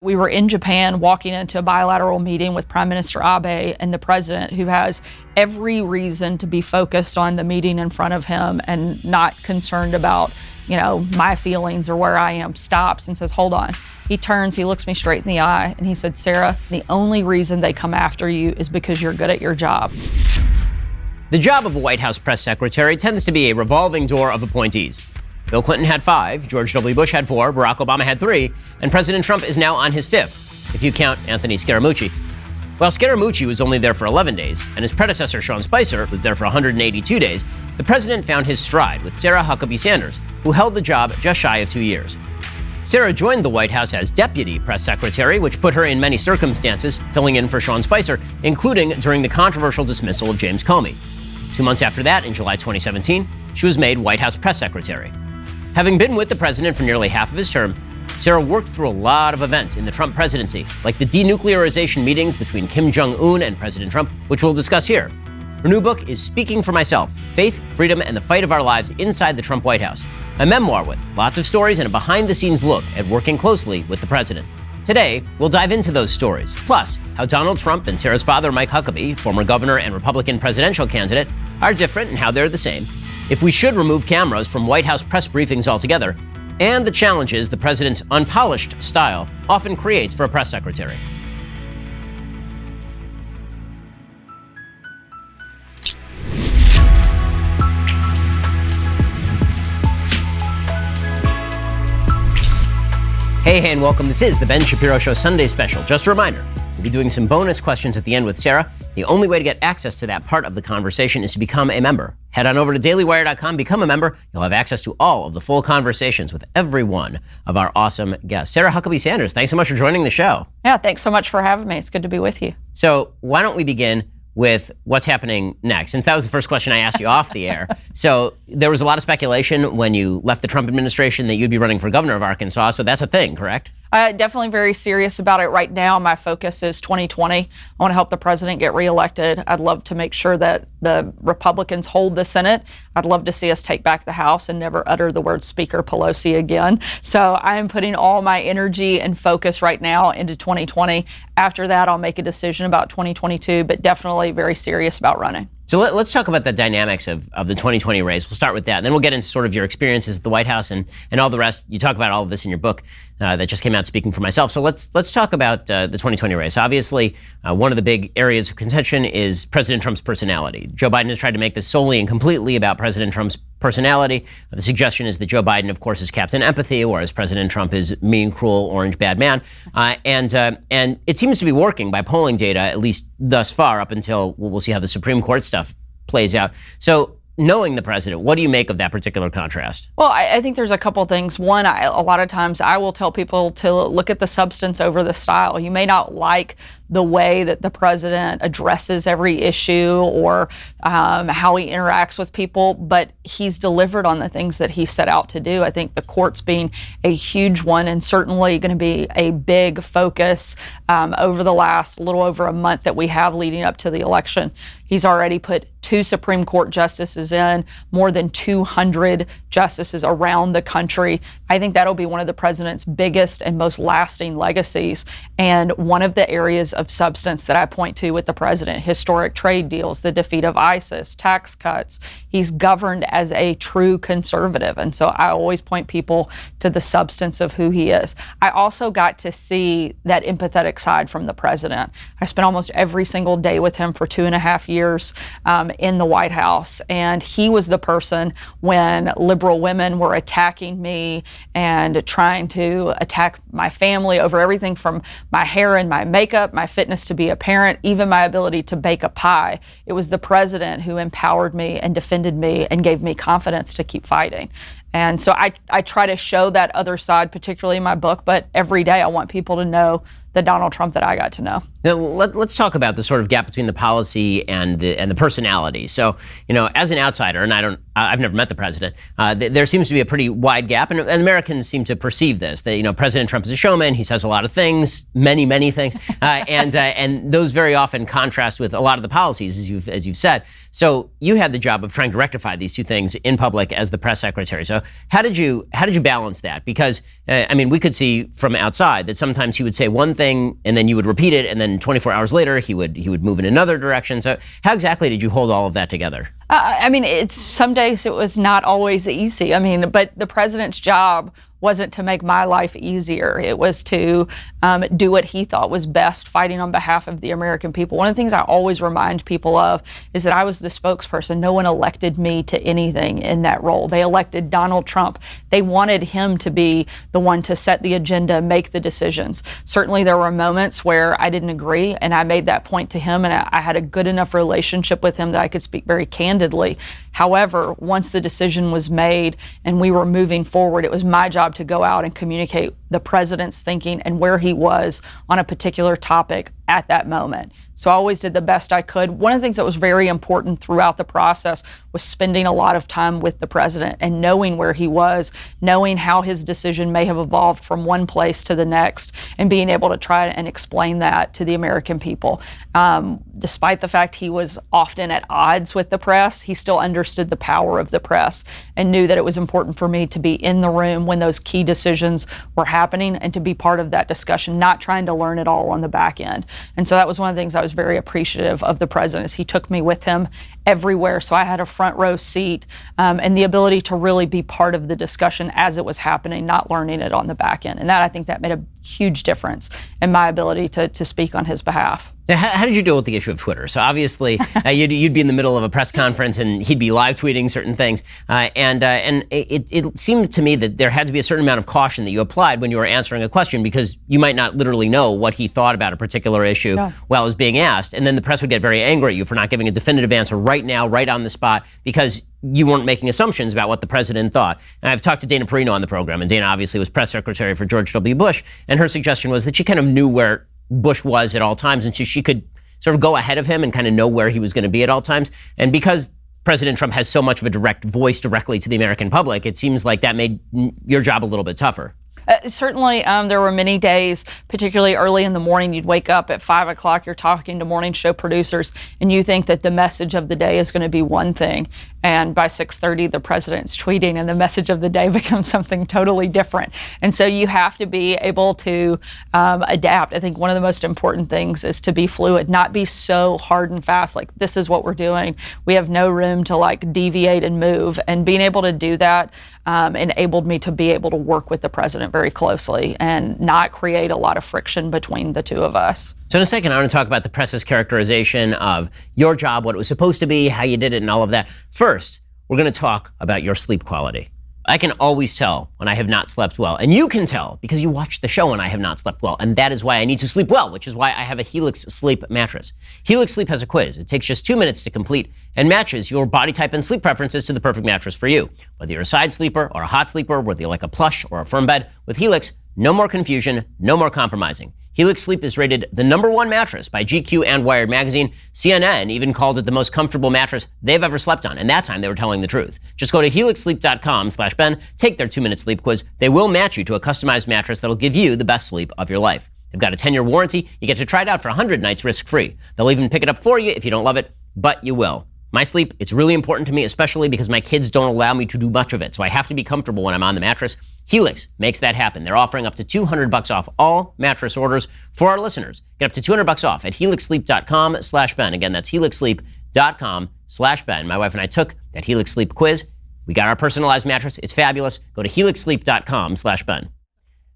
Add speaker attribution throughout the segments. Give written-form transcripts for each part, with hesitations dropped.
Speaker 1: We were in Japan walking into a bilateral meeting with Prime Minister Abe and the president, who has every reason to be focused on the meeting in front of him and not concerned about, my feelings or where I am, stops and says, hold on. He turns, he looks me straight in the eye, and he said, Sarah, the only reason they come after you is because you're good at your job.
Speaker 2: The job of a White House press secretary tends to be a revolving door of appointees. Bill Clinton had 5, George W. Bush had 4, Barack Obama had 3, and President Trump is now on his 5th, if you count Anthony Scaramucci. While Scaramucci was only there for 11 days, and his predecessor, Sean Spicer, was there for 182 days, the president found his stride with Sarah Huckabee Sanders, who held the job just shy of 2 years. Sarah joined the White House as deputy press secretary, which put her in many circumstances, filling in for Sean Spicer, including during the controversial dismissal of James Comey. 2 months after that, in July 2017, she was made White House press secretary. Having been with the president for nearly half of his term, Sarah worked through a lot of events in the Trump presidency, like the denuclearization meetings between Kim Jong-un and President Trump, which we'll discuss here. Her new book is Speaking for Myself: Faith, Freedom, and the Fight of Our Lives Inside the Trump White House, a memoir with lots of stories and a behind-the-scenes look at working closely with the president. Today, we'll dive into those stories, plus how Donald Trump and Sarah's father, Mike Huckabee, former governor and Republican presidential candidate, are different and how they're the same, if we should remove cameras from White House press briefings altogether, and the challenges the president's unpolished style often creates for a press secretary. Hey, and welcome. This is the Ben Shapiro Show Sunday Special. Just a reminder, we'll be doing some bonus questions at the end with Sarah. The only way to get access to that part of the conversation is to become a member. Head on over to dailywire.com, become a member. You'll have access to all of the full conversations with every one of our awesome guests. Sarah Huckabee Sanders, thanks so much for joining the show.
Speaker 1: Yeah, thanks so much for having me. It's good to be with you.
Speaker 2: So why don't we begin with what's happening next, since that was the first question I asked you off the air. So there was a lot of speculation when you left the Trump administration that you'd be running for governor of Arkansas. So that's a thing, correct?
Speaker 1: Definitely very serious about it right now. My focus is 2020. I want to help the president get reelected. I'd love to make sure that the Republicans hold the Senate. I'd love to see us take back the House and never utter the word Speaker Pelosi again. So I am putting all my energy and focus right now into 2020. After that, I'll make a decision about 2022, but definitely very serious about running.
Speaker 2: So let's talk about the dynamics of the 2020 race. We'll start with that. And then we'll get into sort of your experiences at the White House and all the rest. You talk about all of this in your book that just came out, Speaking for Myself. So let's talk about the 2020 race. Obviously, one of the big areas of contention is President Trump's personality. Joe Biden has tried to make this solely and completely about President Trump's personality. The suggestion is that Joe Biden, of course, is Captain Empathy, whereas President Trump is mean, cruel, orange, bad man. And it seems to be working by polling data, at least thus far, up until we'll see how the Supreme Court stuff plays out. So knowing the president, what do you make of that particular contrast?
Speaker 1: Well, I think there's a couple things. One, a lot of times I will tell people to look at the substance over the style. You may not like the way that the president addresses every issue or how he interacts with people, but he's delivered on the things that he set out to do. I think the courts being a huge one and certainly going to be a big focus over the last little over a month that we have leading up to the election. He's already put 2 Supreme Court justices in, more than 200 justices around the country. I think that'll be one of the president's biggest and most lasting legacies. And one of the areas of substance that I point to with the president, historic trade deals, the defeat of ISIS, tax cuts. He's governed as a true conservative. And so I always point people to the substance of who he is. I also got to see that empathetic side from the president. I spent almost every single day with him for 2.5 years in the White House. And he was the person when liberal women were attacking me and trying to attack my family over everything from my hair and my makeup, my fitness to be a parent, even my ability to bake a pie. It was the president who empowered me and defended me and gave me confidence to keep fighting. And so I try to show that other side, particularly in my book, but every day I want people to know the Donald Trump that I got to know.
Speaker 2: Now, let's talk about the sort of gap between the policy and the personality. So, as an outsider, and I've never met the president, there seems to be a pretty wide gap, and Americans seem to perceive this, that, President Trump is a showman, he says a lot of things, many things, and those very often contrast with a lot of the policies, as you've said. So you had the job of trying to rectify these two things in public as the press secretary. So So how did you balance that? Because I mean, we could see from outside that sometimes he would say one thing and then you would repeat it, and then 24 hours later he would move in another direction. So how exactly did you hold all of that together?
Speaker 1: I mean, some days it was not always easy. I mean, but the president's job wasn't to make my life easier. It was to do what he thought was best, fighting on behalf of the American people. One of the things I always remind people of is that I was the spokesperson. No one elected me to anything in that role. They elected Donald Trump. They wanted him to be the one to set the agenda, make the decisions. Certainly there were moments where I didn't agree, and I made that point to him, and I had a good enough relationship with him that I could speak very candidly. However, once the decision was made and we were moving forward, it was my job to go out and communicate the president's thinking and where he was on a particular topic at that moment. So I always did the best I could. One of the things that was very important throughout the process was spending a lot of time with the president and knowing where he was, knowing how his decision may have evolved from one place to the next, and being able to try and explain that to the American people. Despite the fact he was often at odds with the press, he still understood the power of the press and knew that it was important for me to be in the room when those key decisions were happening and to be part of that discussion, not trying to learn it all on the back end. And so that was one of the things I was very appreciative of the president, is he took me with him everywhere. So I had a front row seat and the ability to really be part of the discussion as it was happening, not learning it on the back end. And that, I think that made a huge difference in my ability to speak on his behalf.
Speaker 2: Now, how did you deal with the issue of Twitter? So obviously, you'd be in the middle of a press conference and he'd be live tweeting certain things, and it seemed to me that there had to be a certain amount of caution that you applied when you were answering a question, because you might not literally know what he thought about a particular issue while it was being asked, and then the press would get very angry at you for not giving a definitive answer right now, right on the spot, because you weren't making assumptions about what the president thought. And I've talked to Dana Perino on the program, and Dana obviously was press secretary for George W. Bush, and her suggestion was that she kind of knew where Bush was at all times, and she could sort of go ahead of him and kind of know where he was going to be at all times. And because President Trump has so much of a direct voice directly to the American public, it seems like that made your job a little bit tougher.
Speaker 1: Certainly, there were many days, particularly early in the morning, you'd wake up at 5 o'clock, you're talking to morning show producers, and you think that the message of the day is going to be one thing. And by 6:30, the president's tweeting, and the message of the day becomes something totally different. And so you have to be able to adapt. I think one of the most important things is to be fluid, not be so hard and fast, like this is what we're doing. We have no room to like deviate and move. And being able to do that enabled me to be able to work with the president very closely and not create a lot of friction between the two of us.
Speaker 2: So in a second, I want to talk about the press's characterization of your job, what it was supposed to be, how you did it, and all of that. First, we're going to talk about your sleep quality. I can always tell when I have not slept well, and you can tell because you watched the show when I have not slept well, and that is why I need to sleep well, which is why I have a Helix sleep mattress. Helix Sleep has a quiz. It takes just 2 minutes to complete and matches your body type and sleep preferences to the perfect mattress for you. Whether you're a side sleeper or a hot sleeper, whether you like a plush or a firm bed, with Helix, no more confusion, no more compromising. Helix Sleep is rated the #1 mattress by GQ and Wired magazine. CNN even called it the most comfortable mattress they've ever slept on, and that time they were telling the truth. Just go to helixsleep.com/Ben, take their 2-minute sleep quiz. They will match you to a customized mattress that'll give you the best sleep of your life. They've got a 10-year warranty. You get to try it out for 100 nights risk-free. They'll even pick it up for you if you don't love it, but you will. My sleep, it's really important to me, especially because my kids don't allow me to do much of it, so I have to be comfortable when I'm on the mattress. Helix makes that happen. They're offering up to $200 off all mattress orders for our listeners. Get up to $200 off at helixsleep.com/Ben. Again, that's helixsleep.com/Ben. My wife and I took that Helix Sleep quiz. We got our personalized mattress. It's fabulous. Go to helixsleep.com/Ben.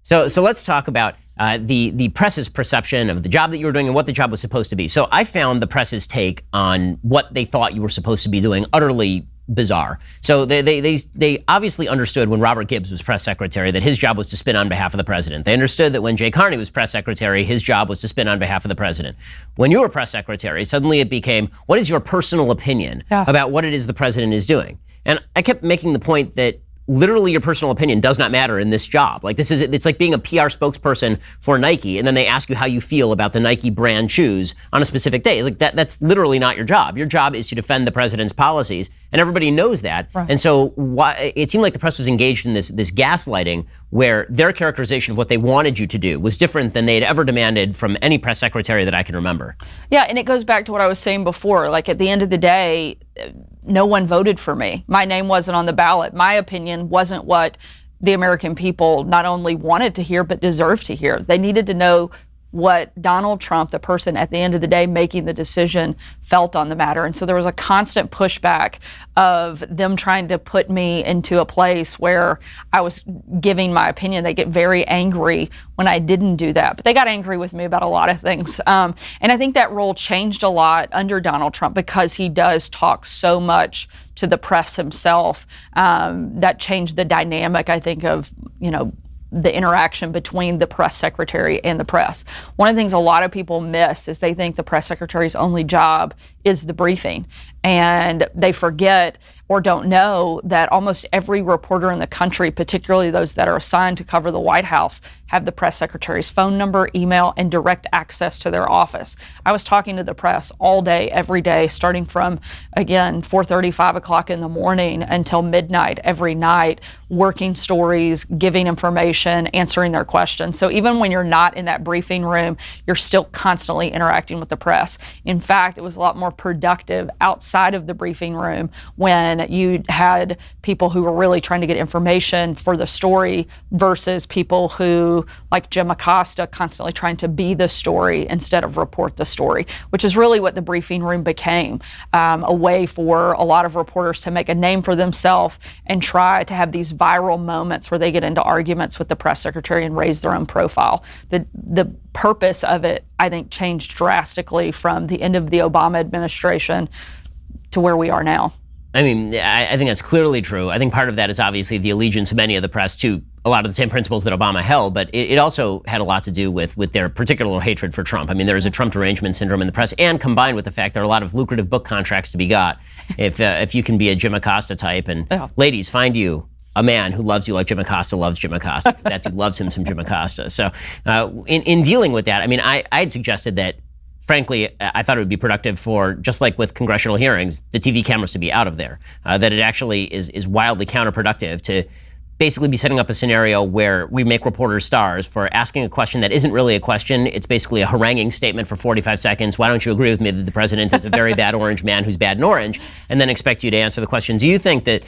Speaker 2: So let's talk about the press's perception of the job that you were doing and what the job was supposed to be. So I found the press's take on what they thought you were supposed to be doing utterly bizarre. So they obviously understood when Robert Gibbs was press secretary that his job was to spin on behalf of the president. They understood that when Jay Carney was press secretary, his job was to spin on behalf of the president. When you were press secretary, suddenly it became, what is your personal opinion about what it is the president is doing? And I kept making the point that literally your personal opinion does not matter in this job. Like it's like being a PR spokesperson for Nike, and then they ask you how you feel about the Nike brand shoes on a specific day. Like that's literally not your job. Your job is to defend the president's policies, and everybody knows that. Right. And so it seemed like the press was engaged in this gaslighting, where their characterization of what they wanted you to do was different than they had ever demanded from any press secretary that I can remember.
Speaker 1: Yeah, and it goes back to what I was saying before. Like at the end of the day, no one voted for me. My name wasn't on the ballot. My opinion wasn't what the American people not only wanted to hear, but deserved to hear. They needed to know what Donald Trump, the person at the end of the day making the decision, felt on the matter. And so there was a constant pushback of them trying to put me into a place where I was giving my opinion. They get very angry when I didn't do that. But they got angry with me about a lot of things. And I think that role changed a lot under Donald Trump because he does talk so much to the press himself. That changed the dynamic, I think, of, the interaction between the press secretary and the press. One of the things a lot of people miss is they think the press secretary's only job is the briefing. And they forget or don't know that almost every reporter in the country, particularly those that are assigned to cover the White House, have the press secretary's phone number, email, and direct access to their office. I was talking to the press all day, every day, starting from, again, 4:30, 5 o'clock in the morning until midnight every night, working stories, giving information, answering their questions. So even when you're not in that briefing room, you're still constantly interacting with the press. In fact, it was a lot more productive outside of the briefing room when you had people who were really trying to get information for the story versus people who, like Jim Acosta, constantly trying to be the story instead of report the story, which is really what the briefing room became, a way for a lot of reporters to make a name for themselves and try to have these viral moments where they get into arguments with the press secretary and raise their own profile. The purpose of it, I think, changed drastically from the end of the Obama administration to where we are now.
Speaker 2: I mean, I think that's clearly true. I think part of that is obviously the allegiance of many of the press to a lot of the same principles that Obama held, but it also had a lot to do with their particular hatred for Trump. I mean, there is a Trump derangement syndrome in the press, and combined with the fact there are a lot of lucrative book contracts to be got if you can be a Jim Acosta type. And ladies, find you a man who loves you like Jim Acosta loves Jim Acosta, because that dude loves him some Jim Acosta. So in dealing with that, I mean, I had suggested that, frankly, I thought it would be productive for, just like with congressional hearings, the TV cameras to be out of there. That it actually is wildly counterproductive to basically be setting up a scenario where we make reporters stars for asking a question that isn't really a question. It's basically a haranguing statement for 45 seconds. Why don't you agree with me that the president is a very bad orange man who's bad in orange? And then expect you to answer the question. Do you think that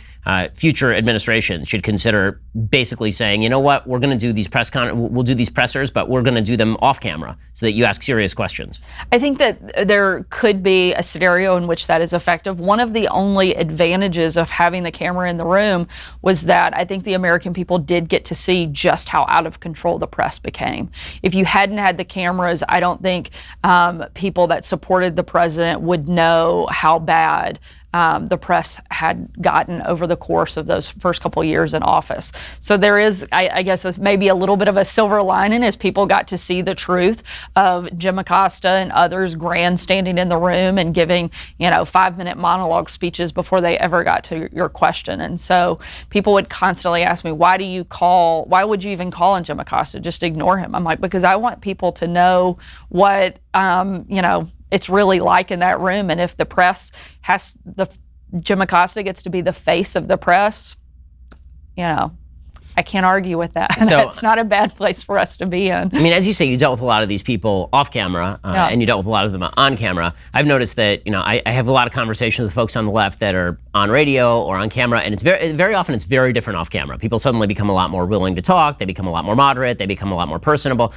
Speaker 2: future administrations should consider basically saying, you know what, we're going to do these we'll do these pressers, but we're going to do them off camera so that you ask serious questions?
Speaker 1: I think that there could be a scenario in which that is effective. One of the only advantages of having the camera in the room was that I think the American people did get to see just how out of control the press became. If you hadn't had the cameras, I don't think people that supported the president would know how bad the press had gotten over the course of those first couple of years in office. So there is, I guess, maybe a little bit of a silver lining as people got to see the truth of Jim Acosta and others grandstanding in the room and giving, 5-minute monologue speeches before they ever got to your question. And so people would constantly ask me, why would you even call on Jim Acosta? Just ignore him. I'm like, because I want people to know what, it's really like in that room. And if the press Jim Acosta gets to be the face of the press, I can't argue with that. So, that's not a bad place for us to be in.
Speaker 2: I mean, as you say, you dealt with a lot of these people off camera, and you dealt with a lot of them on camera. I've noticed that, I have a lot of conversations with folks on the left that are on radio or on camera, and it's very often it's very different off camera. People suddenly become a lot more willing to talk. They become a lot more moderate. They become a lot more personable.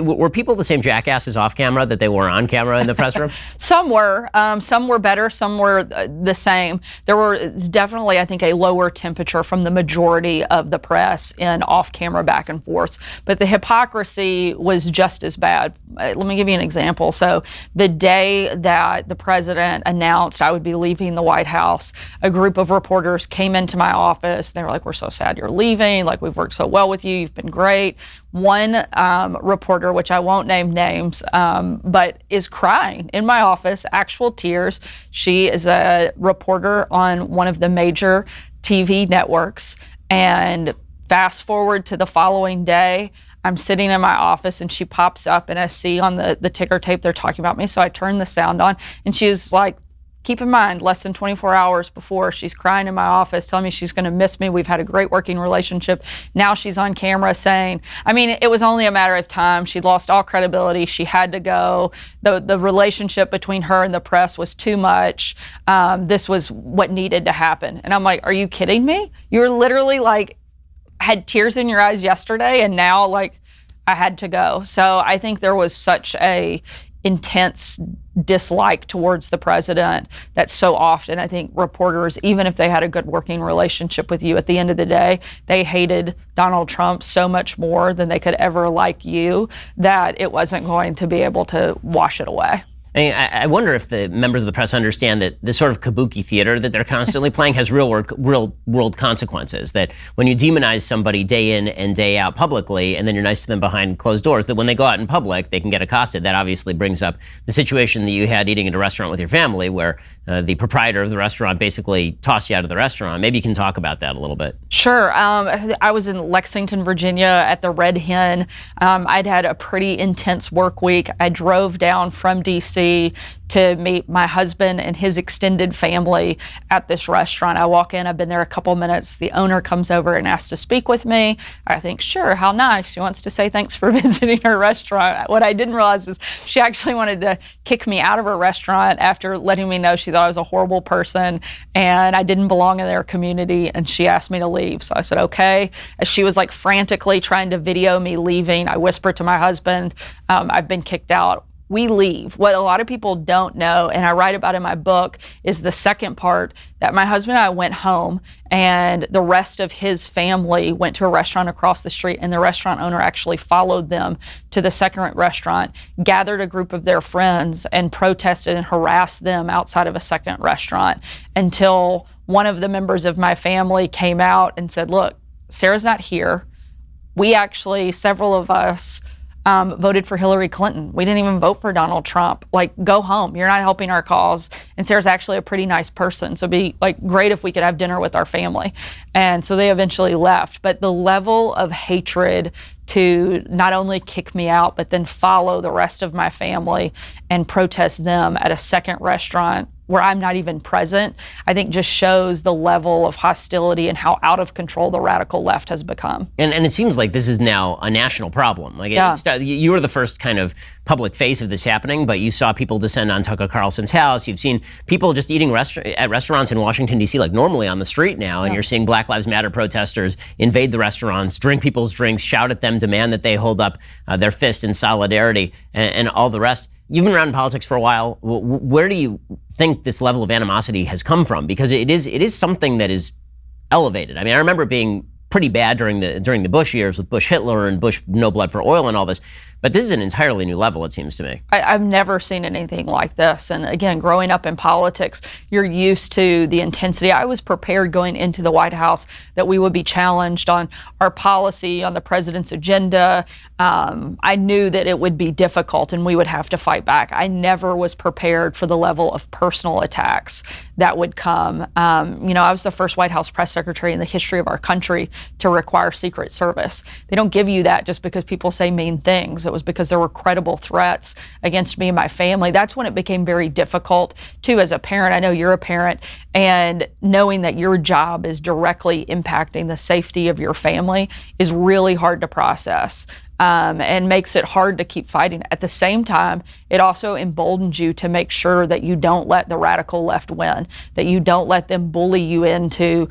Speaker 2: Were people the same jackasses off camera that they were on camera in the press room?
Speaker 1: Some were better, some were the same. There was definitely, I think, a lower temperature from the majority of the press in off-camera back and forths, but the hypocrisy was just as bad. Let me give you an example. So the day that the president announced I would be leaving the White House, a group of reporters came into my office. They were like, "We're so sad you're leaving. Like, we've worked so well with you. You've been great." One reporter, which I won't name names, but is crying in my office, actual tears. She is a reporter on one of the major TV networks. And fast forward to the following day, I'm sitting in my office and she pops up and I see on the ticker tape they're talking about me. So I turn the sound on and she was like, keep in mind, less than 24 hours before, she's crying in my office, telling me she's going to miss me. We've had a great working relationship. Now she's on camera saying, I mean, it was only a matter of time. She'd lost all credibility. She had to go. The relationship between her and the press was too much. This was what needed to happen. And I'm like, are you kidding me? You were literally like, had tears in your eyes yesterday, and now like I had to go. So I think there was such a intense dislike towards the president that so often I think reporters, even if they had a good working relationship with you, at the end of the day, they hated Donald Trump so much more than they could ever like you, that it wasn't going to be able to wash it away.
Speaker 2: I mean, I wonder if the members of the press understand that this sort of kabuki theater that they're constantly playing has real world consequences. That when you demonize somebody day in and day out publicly, and then you're nice to them behind closed doors, that when they go out in public, they can get accosted. That obviously brings up the situation that you had eating at a restaurant with your family, where the proprietor of the restaurant basically tossed you out of the restaurant. Maybe you can talk about that a little bit.
Speaker 1: Sure. I was in Lexington, Virginia at the Red Hen. I'd had a pretty intense work week. I drove down from D.C. to meet my husband and his extended family at this restaurant. I walk in, I've been there a couple minutes. The owner comes over and asks to speak with me. I think, sure, how nice. She wants to say thanks for visiting her restaurant. What I didn't realize is she actually wanted to kick me out of her restaurant after letting me know she thought I was a horrible person and I didn't belong in their community, and she asked me to leave. So I said, okay. As she was like frantically trying to video me leaving, I whispered to my husband, I've been kicked out. We leave. What a lot of people don't know, and I write about in my book, is the second part, that my husband and I went home and the rest of his family went to a restaurant across the street, and the restaurant owner actually followed them to the second restaurant, gathered a group of their friends and protested and harassed them outside of a second restaurant until one of the members of my family came out and said, look, Sarah's not here. We actually, several of us, voted for Hillary Clinton. We didn't even vote for Donald Trump. Like, go home. You're not helping our cause. And Sarah's actually a pretty nice person. So it'd be like great if we could have dinner with our family. And so they eventually left. But the level of hatred to not only kick me out, but then follow the rest of my family and protest them at a second restaurant where I'm not even present, I think just shows the level of hostility and how out of control the radical left has become.
Speaker 2: And it seems like this is now a national problem. Like,
Speaker 1: yeah.
Speaker 2: You were the first kind of public face of this happening, but you saw people descend on Tucker Carlson's house. You've seen people just eating at restaurants in Washington, D.C., like normally on the street now, and you're seeing Black Lives Matter protesters invade the restaurants, drink people's drinks, shout at them, demand that they hold up their fist in solidarity, and all the rest. You've been around in politics for a while. Where do you think this level of animosity has come from? Because it is something that is elevated. I mean, I remember it being pretty bad during the Bush years with Bush Hitler and Bush no blood for oil and all this. But this is an entirely new level, it seems to me.
Speaker 1: I've never seen anything like this. And again, growing up in politics, you're used to the intensity. I was prepared going into the White House that we would be challenged on our policy, on the president's agenda. I knew that it would be difficult and we would have to fight back. I never was prepared for the level of personal attacks that would come. I was the first White House press secretary in the history of our country to require Secret Service. They don't give you that just because people say mean things. It was because there were credible threats against me and my family. That's when it became very difficult, too, as a parent. I know you're a parent, and knowing that your job is directly impacting the safety of your family is really hard to process. And makes it hard to keep fighting. At the same time, it also emboldens you to make sure that you don't let the radical left win, that you don't let them bully you into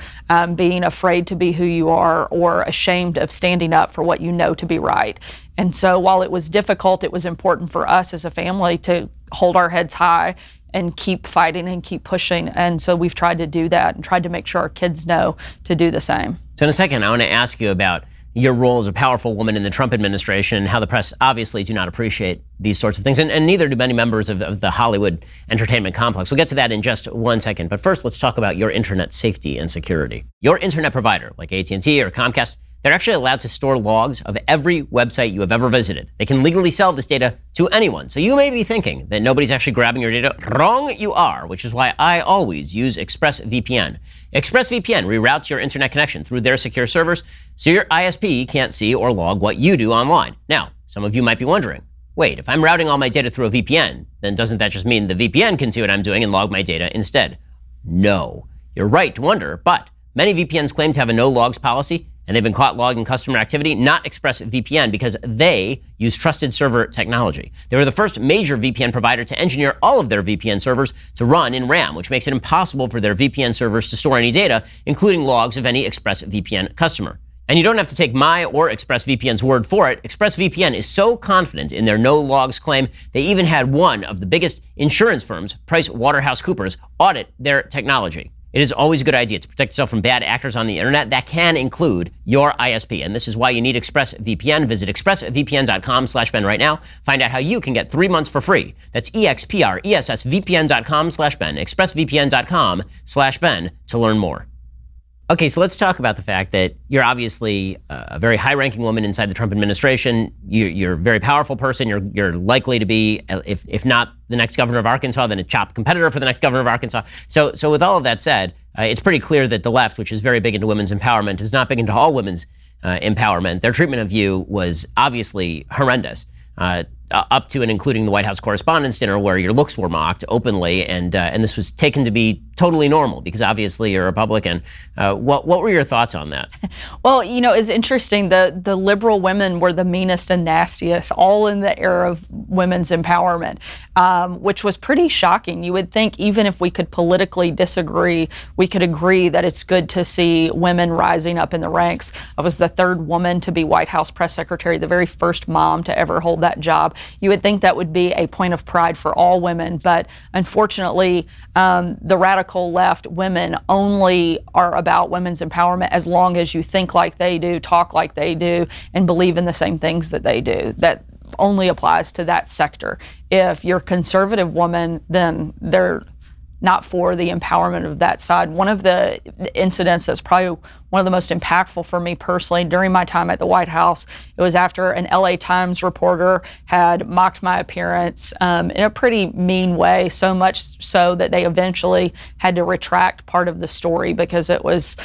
Speaker 1: being afraid to be who you are or ashamed of standing up for what you know to be right. And so while it was difficult, it was important for us as a family to hold our heads high and keep fighting and keep pushing. And so we've tried to do that and tried to make sure our kids know to do the same.
Speaker 2: So in a second, I want to ask you about your role as a powerful woman in the Trump administration, how the press obviously do not appreciate these sorts of things, and neither do many members of the Hollywood entertainment complex. We'll get to that in just 1 second. But first, let's talk about your internet safety and security. Your internet provider, like AT&T or Comcast, they're actually allowed to store logs of every website you have ever visited. They can legally sell this data to anyone. So you may be thinking that nobody's actually grabbing your data. Wrong you are, which is why I always use ExpressVPN. ExpressVPN reroutes your internet connection through their secure servers so your ISP can't see or log what you do online. Now, some of you might be wondering, wait, if I'm routing all my data through a VPN, then doesn't that just mean the VPN can see what I'm doing and log my data instead? No. You're right to wonder, but many VPNs claim to have a no logs policy, and they've been caught logging customer activity, not ExpressVPN, because they use trusted server technology. They were the first major VPN provider to engineer all of their VPN servers to run in RAM, which makes it impossible for their VPN servers to store any data, including logs of any ExpressVPN customer. And you don't have to take my or ExpressVPN's word for it. ExpressVPN is so confident in their no logs claim, they even had one of the biggest insurance firms, PricewaterhouseCoopers, audit their technology. It is always a good idea to protect yourself from bad actors on the internet. That can include your ISP. And this is why you need ExpressVPN. Visit expressvpn.com/Ben right now. Find out how you can get 3 months for free. That's expressvpn.com/Ben. expressvpn.com/Ben to learn more. Okay, so let's talk about the fact that you're obviously a very high-ranking woman inside the Trump administration. You're a very powerful person. You're likely to be, if not the next governor of Arkansas, then a top competitor for the next governor of Arkansas. So with all of that said, it's pretty clear that the left, which is very big into women's empowerment, is not big into all women's empowerment. Their treatment of you was obviously horrendous. Up to and including the White House Correspondents' Dinner, where your looks were mocked openly, and this was taken to be totally normal because obviously you're a Republican. What were your thoughts on that?
Speaker 1: Well, it's interesting. The liberal women were the meanest and nastiest, all in the era of women's empowerment, which was pretty shocking. You would think even if we could politically disagree, we could agree that it's good to see women rising up in the ranks. I was the third woman to be White House press secretary, the very first mom to ever hold that job. You would think that would be a point of pride for all women, but unfortunately, the radical left women only are about women's empowerment as long as you think like they do, talk like they do, and believe in the same things that they do. That only applies to that sector. If you're a conservative woman, then they're not for the empowerment of that side. One of the incidents that's probably one of the most impactful for me personally during my time at the White House, it was after an LA Times reporter had mocked my appearance in a pretty mean way, so much so that they eventually had to retract part of the story because it was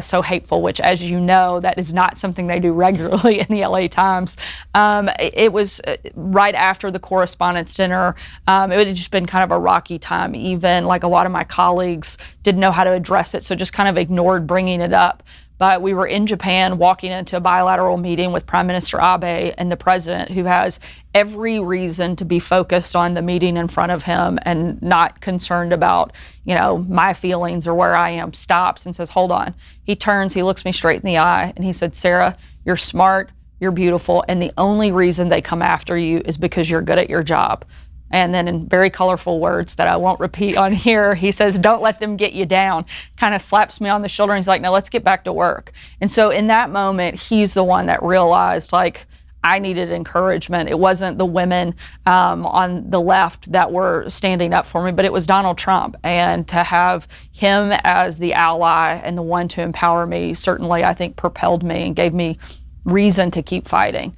Speaker 1: so hateful, which, as you know, that is not something they do regularly in the LA Times. It was right after the Correspondents' Dinner. It had just been kind of a rocky time. Even like a lot of my colleagues didn't know how to address it, so just kind of ignored bringing it up. But we were in Japan walking into a bilateral meeting with Prime Minister Abe and the president, who has every reason to be focused on the meeting in front of him and not concerned about, my feelings or where I am, stops and says, hold on. He turns, he looks me straight in the eye, and he said, Sarah, you're smart, you're beautiful, and the only reason they come after you is because you're good at your job. And then in very colorful words that I won't repeat on here, he says, don't let them get you down. Kind of slaps me on the shoulder and he's like, now let's get back to work. And so in that moment, he's the one that realized, I needed encouragement. It wasn't the women on the left that were standing up for me, but it was Donald Trump. And to have him as the ally and the one to empower me certainly, I think, propelled me and gave me reason to keep fighting.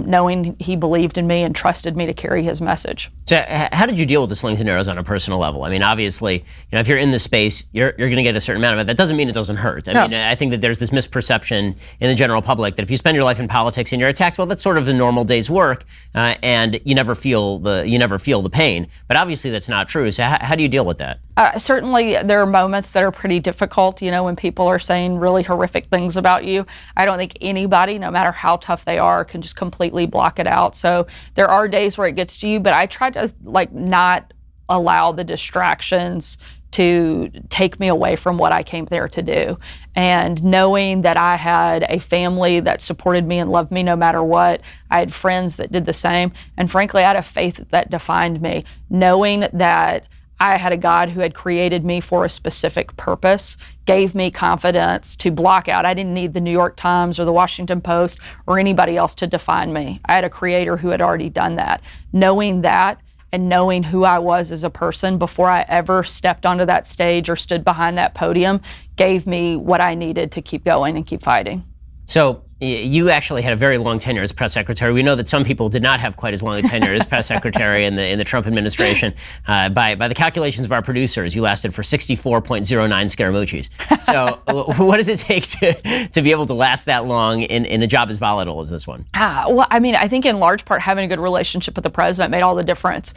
Speaker 1: Knowing he believed in me and trusted me to carry his message.
Speaker 2: So how did you deal with the slings and arrows on a personal level? I mean, obviously, if you're in this space, you're going to get a certain amount of it. That doesn't mean it doesn't hurt. I mean, I think that there's this misperception in the general public that if you spend your life in politics and you're attacked, well, that's sort of the normal day's work, and you never feel the pain. But obviously, that's not true. So how do you deal with that?
Speaker 1: Certainly, there are moments that are pretty difficult. When people are saying really horrific things about you, I don't think anybody, no matter how tough they are, can just completely block it out. So there are days where it gets to you, but I try to not allow the distractions to take me away from what I came there to do. And knowing that I had a family that supported me and loved me no matter what, I had friends that did the same, and frankly, I had a faith that defined me. Knowing that I had a God who had created me for a specific purpose gave me confidence to block out. I didn't need the New York Times or the Washington Post or anybody else to define me. I had a creator who had already done that. Knowing that and knowing who I was as a person before I ever stepped onto that stage or stood behind that podium gave me what I needed to keep going and keep fighting.
Speaker 2: So You actually had a very long tenure as press secretary. We know that some people did not have quite as long a tenure as press secretary in the Trump administration. By the calculations of our producers, you lasted for 64.09 Scaramucci's. So what does it take to be able to last that long in a job as volatile as this one?
Speaker 1: Well, I mean, I think in large part having a good relationship with the president made all the difference.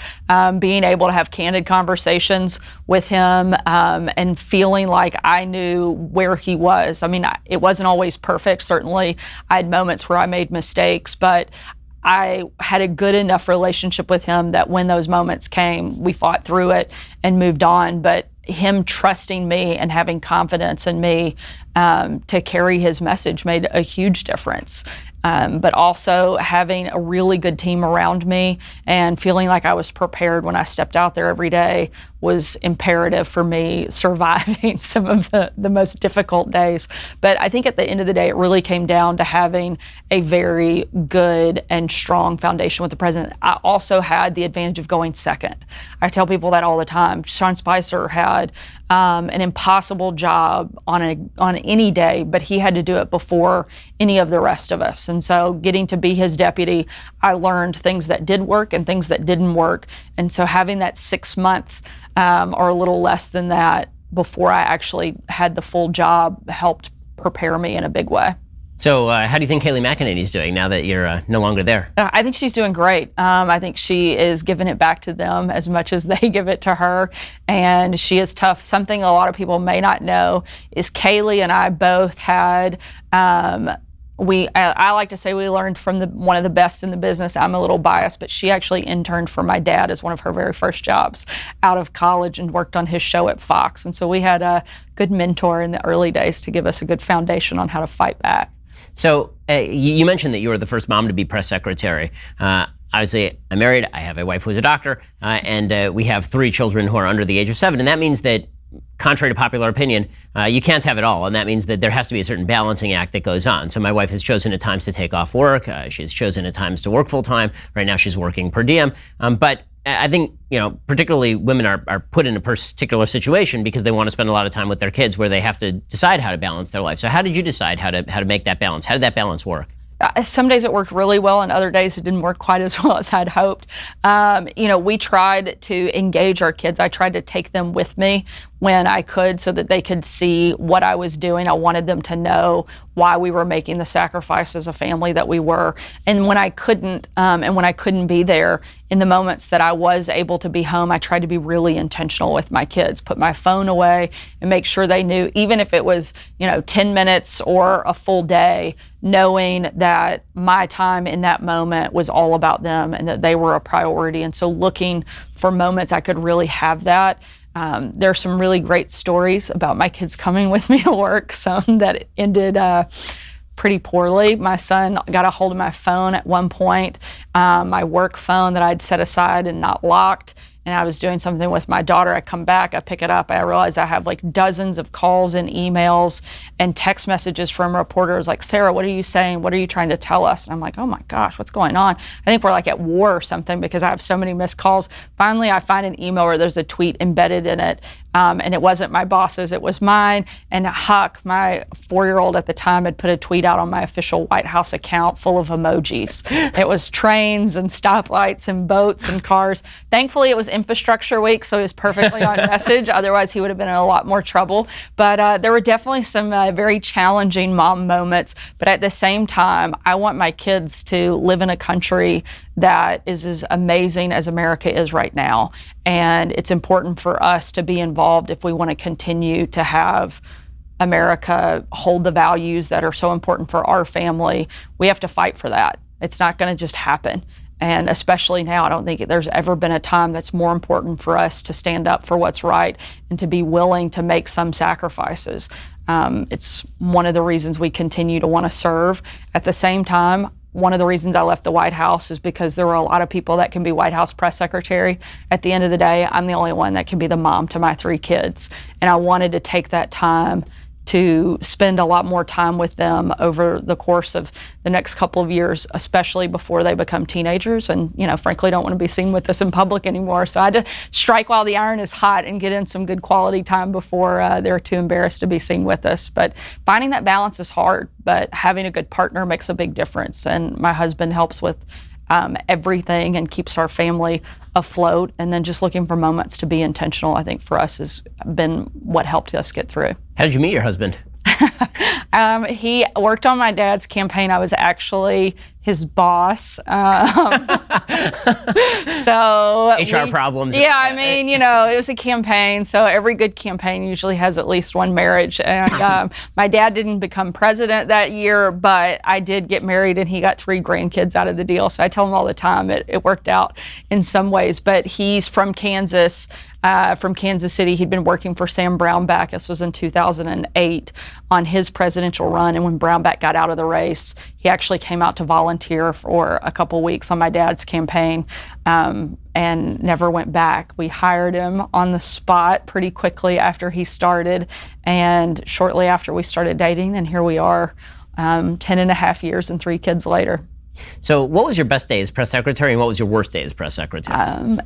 Speaker 1: Being able to have candid conversations with him and feeling like I knew where he was. I mean, it wasn't always perfect, certainly. I had moments where I made mistakes, but I had a good enough relationship with him that when those moments came, we fought through it and moved on. But him trusting me and having confidence in me to carry his message made a huge difference. But also having a really good team around me and feeling like I was prepared when I stepped out there every day was imperative for me surviving some of the most difficult days. But I think at the end of the day, it really came down to having a very good and strong foundation with the president. I also had the advantage of going second. I tell people that all the time. Sean Spicer had an impossible job on any day, but he had to do it before any of the rest of us. And so getting to be his deputy, I learned things that did work and things that didn't work. And so having that 6 months or a little less than that before I actually had the full job helped prepare me in a big way.
Speaker 2: So how do you think Kayleigh McEnany's doing now that you're no longer there?
Speaker 1: I think she's doing great. I think she is giving it back to them as much as they give it to her. And she is tough. Something a lot of people may not know is Kayleigh and I both had, I like to say we learned from one of the best in the business. I'm a little biased, but she actually interned for my dad as one of her very first jobs out of college and worked on his show at Fox. And so we had a good mentor in the early days to give us a good foundation on how to fight back.
Speaker 2: So you mentioned that you were the first mom to be press secretary. Obviously, I'm married. I have a wife who's a doctor, and we have 3 children who are under the age of 7. And that means that, contrary to popular opinion, you can't have it all. And that means that there has to be a certain balancing act that goes on. So my wife has chosen at times to take off work. She's chosen at times to work full time. Right now, she's working per diem. But I think, particularly women are put in a particular situation because they want to spend a lot of time with their kids where they have to decide how to balance their life. So how did you decide how to make that balance? How did that balance work?
Speaker 1: Some days it worked really well, and other days it didn't work quite as well as I'd hoped. We tried to engage our kids. I tried to take them with me when I could so that they could see what I was doing. I wanted them to know why we were making the sacrifice as a family that we were. And when I couldn't, be there, in the moments that I was able to be home, I tried to be really intentional with my kids, put my phone away and make sure they knew, even if it was, 10 minutes or a full day, knowing that my time in that moment was all about them and that they were a priority. And so looking for moments I could really have that. There are some really great stories about my kids coming with me to work, some that ended pretty poorly. My son got a hold of my phone at one point, my work phone that I'd set aside and not locked. And I was doing something with my daughter. I come back, I pick it up, I realize I have like dozens of calls and emails and text messages from reporters like, Sarah, what are you saying? What are you trying to tell us? And I'm like, oh my gosh, what's going on? I think we're like at war or something because I have so many missed calls. Finally, I find an email where there's a tweet embedded in it. And it wasn't my boss's, it was mine. And Huck, my 4-year-old at the time, had put a tweet out on my official White House account full of emojis. It was trains and stoplights and boats and cars. Thankfully, it was infrastructure week, so he was perfectly on message. Otherwise, he would have been in a lot more trouble. But there were definitely some very challenging mom moments. But at the same time, I want my kids to live in a country that is as amazing as America is right now. And it's important for us to be involved if we want to continue to have America hold the values that are so important for our family. We have to fight for that. It's not going to just happen. And especially now, I don't think there's ever been a time that's more important for us to stand up for what's right and to be willing to make some sacrifices. It's one of the reasons we continue to want to serve. At the same time, one of the reasons I left the White House is because there were a lot of people that can be White House press secretary. At the end of the day, I'm the only one that can be the mom to my 3 kids. And I wanted to take that time to spend a lot more time with them over the course of the next couple of years, especially before they become teenagers and, frankly, don't want to be seen with us in public anymore. So I had to strike while the iron is hot and get in some good quality time before they're too embarrassed to be seen with us. But finding that balance is hard, but having a good partner makes a big difference. And my husband helps with everything and keeps our family afloat. And then just looking for moments to be intentional, I think for us has been what helped us get through.
Speaker 2: How did you meet your husband?
Speaker 1: He worked on my dad's campaign. I was actually his boss. So
Speaker 2: HR problems.
Speaker 1: Yeah, I mean, it was a campaign. So every good campaign usually has at least one marriage. And my dad didn't become president that year, but I did get married and he got 3 grandkids out of the deal. So I tell him all the time it worked out in some ways. But he's from Kansas. From Kansas City. He'd been working for Sam Brownback. This was in 2008 on his presidential run. And when Brownback got out of the race, he actually came out to volunteer for a couple weeks on my dad's campaign and never went back. We hired him on the spot pretty quickly after he started. And shortly after we started dating, and here we are 10 and a half years and 3 kids later.
Speaker 2: So what was your best day as press secretary and what was your worst day as press secretary?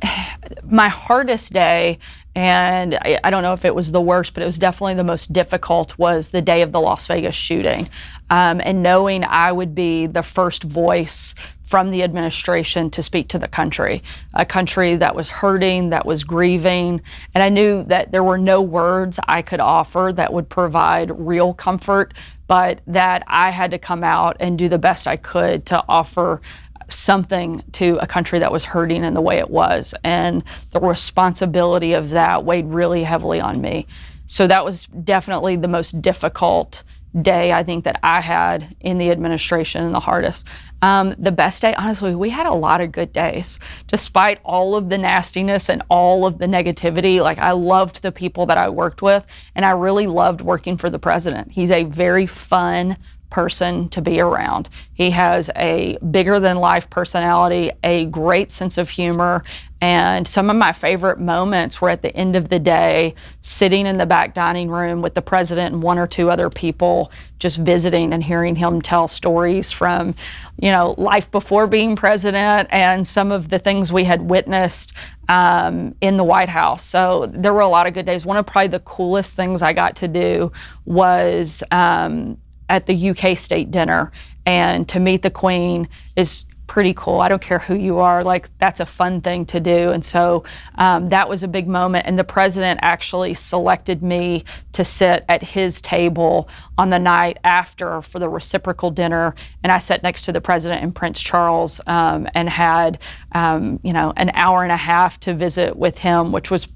Speaker 1: My hardest day, and I don't know if it was the worst, but it was definitely the most difficult, was the day of the Las Vegas shooting. And knowing I would be the first voice from the administration to speak to the country, a country that was hurting, that was grieving. And I knew that there were no words I could offer that would provide real comfort, but that I had to come out and do the best I could to offer something to a country that was hurting in the way it was. And the responsibility of that weighed really heavily on me. So that was definitely the most difficult day I think that I had in the administration, and the hardest. The best day, honestly, we had a lot of good days. Despite all of the nastiness and all of the negativity, I loved the people that I worked with, and I really loved working for the president. He's a very fun person to be around. He has a bigger than life personality, a great sense of humor, and some of my favorite moments were at the end of the day, sitting in the back dining room with the president and 1 or 2 other people, just visiting and hearing him tell stories from, life before being president and some of the things we had witnessed in the White House. So there were a lot of good days. One of probably the coolest things I got to do was at the UK state dinner, and to meet the Queen is pretty cool. I don't care who you are, that's a fun thing to do. And so that was a big moment. And the president actually selected me to sit at his table on the night after for the reciprocal dinner. And I sat next to the president and Prince Charles and had, an hour and a half to visit with him, which was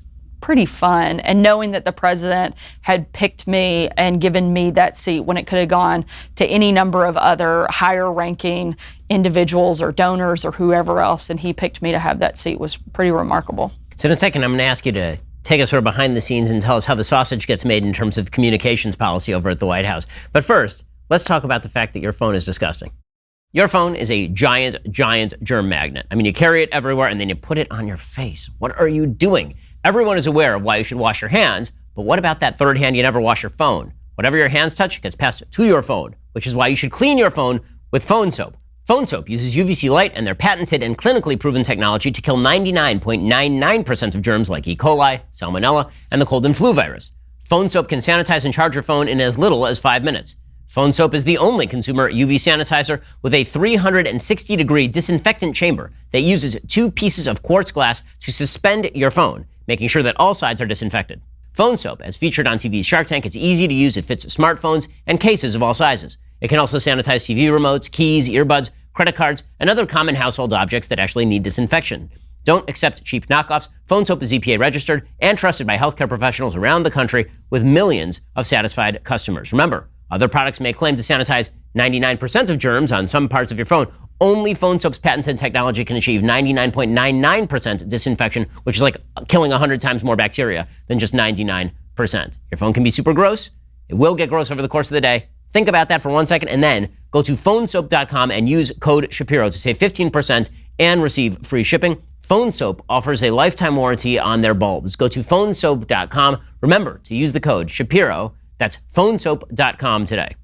Speaker 1: pretty fun. And knowing that the president had picked me and given me that seat when it could have gone to any number of other higher ranking individuals or donors or whoever else, and he picked me to have that seat, was pretty remarkable.
Speaker 2: So in a second, I'm going to ask you to take us sort of behind the scenes and tell us how the sausage gets made in terms of communications policy over at the White House. But first, let's talk about the fact that your phone is disgusting. Your phone is a giant, giant germ magnet. I mean, you carry it everywhere and then you put it on your face. What are you doing? Everyone is aware of why you should wash your hands, but what about that third hand you never wash your phone? Whatever your hands touch gets passed to your phone, which is why you should clean your phone with phone soap. Phone soap uses UVC light and their patented and clinically proven technology to kill 99.99% of germs like E. coli, salmonella, and the cold and flu virus. Phone soap can sanitize and charge your phone in as little as 5 minutes. Phone soap is the only consumer UV sanitizer with a 360-degree disinfectant chamber that uses 2 pieces of quartz glass to suspend your phone, making sure that all sides are disinfected. Phone soap, as featured on TV's Shark Tank, it's easy to use. It fits smartphones and cases of all sizes. It can also sanitize TV remotes, keys, earbuds, credit cards, and other common household objects that actually need disinfection. Don't accept cheap knockoffs. Phone soap is EPA registered and trusted by healthcare professionals around the country with millions of satisfied customers. Remember, other products may claim to sanitize 99% of germs on some parts of your phone. Only Phone soap's patented technology can achieve 99.99% disinfection, which is like killing 100 times more bacteria than just 99%. Your phone can be super gross. It will get gross over the course of the day. Think about that for 1 second and then go to phonesoap.com and use code Shapiro to save 15% and receive free shipping. Phone Soap offers a lifetime warranty on their bulbs. Go to phonesoap.com. Remember to use the code Shapiro. That's phonesoap.com today.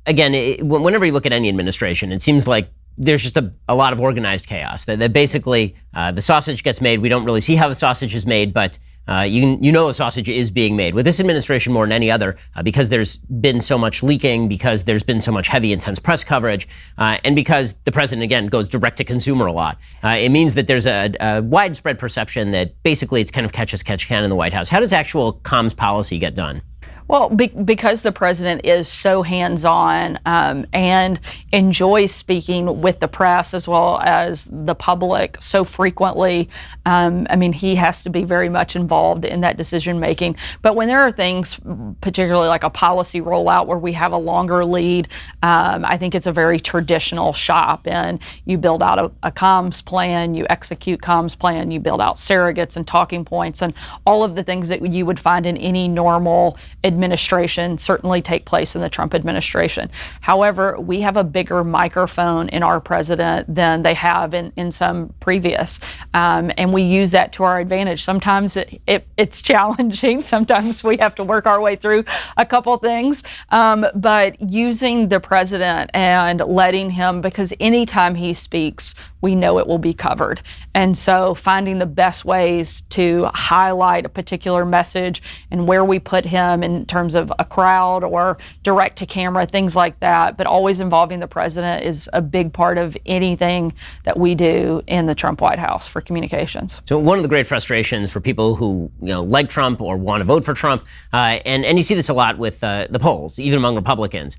Speaker 2: Again, whenever you look at any administration, it seems like there's just a lot of organized chaos. That basically the sausage gets made. We don't really see how the sausage is made, but you know a sausage is being made. With this administration more than any other, because there's been so much leaking, because there's been so much heavy, intense press coverage, and because the president, again, goes direct to consumer a lot. It means that there's a widespread perception that basically it's kind of catch as catch can in the White House. How does actual comms policy get done?
Speaker 1: Well, because the president is so hands-on and enjoys speaking with the press as well as the public so frequently, I mean, he has to be very much involved in that decision-making. But when there are things, particularly like a policy rollout where we have a longer lead, I think it's a very traditional shop. And you build out a comms plan, you execute comms plan, you build out surrogates and talking points, and all of the things that you would find in any normal administration certainly take place in the Trump administration. However, we have a bigger microphone in our president than they have in some previous, and we use that to our advantage. Sometimes it's challenging. Sometimes we have to work our way through a couple things, but using the president and letting him, because anytime he speaks, we know it will be covered. And so finding the best ways to highlight a particular message and where we put him in terms of a crowd or direct to camera, things like that, but always involving the president is a big part of anything that we do in the Trump White House for communications.
Speaker 2: So one of the great frustrations for people who like Trump or want to vote for Trump, and you see this a lot with the polls, even among Republicans,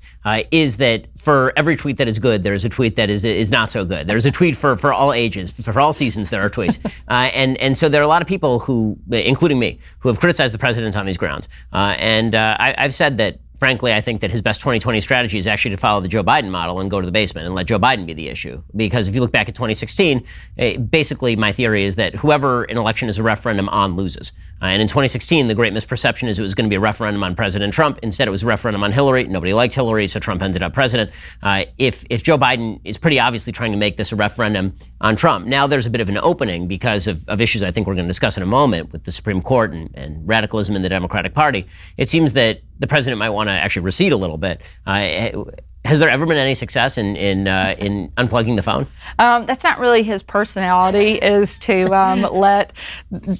Speaker 2: is that for every tweet that is good, there's a tweet that is not so good. There's a tweet for all ages, for all seasons, there are tweets. And so there are a lot of people who, including me, who have criticized the president on these grounds. I've said that, frankly, I think that his best 2020 strategy is actually to follow the Joe Biden model and go to the basement and let Joe Biden be the issue. Because if you look back at 2016, basically my theory is that whoever an election is a referendum on loses. And in 2016, the great misperception is it was going to be a referendum on President Trump. Instead, it was a referendum on Hillary. Nobody liked Hillary, so Trump ended up president. If Joe Biden is pretty obviously trying to make this a referendum on Trump, now there's a bit of an opening because of issues I think we're going to discuss in a moment with the Supreme Court and radicalism in the Democratic Party. It seems that the president might want to actually recede a little bit. Has there ever been any success in unplugging the phone?
Speaker 1: That's not really his personality, is to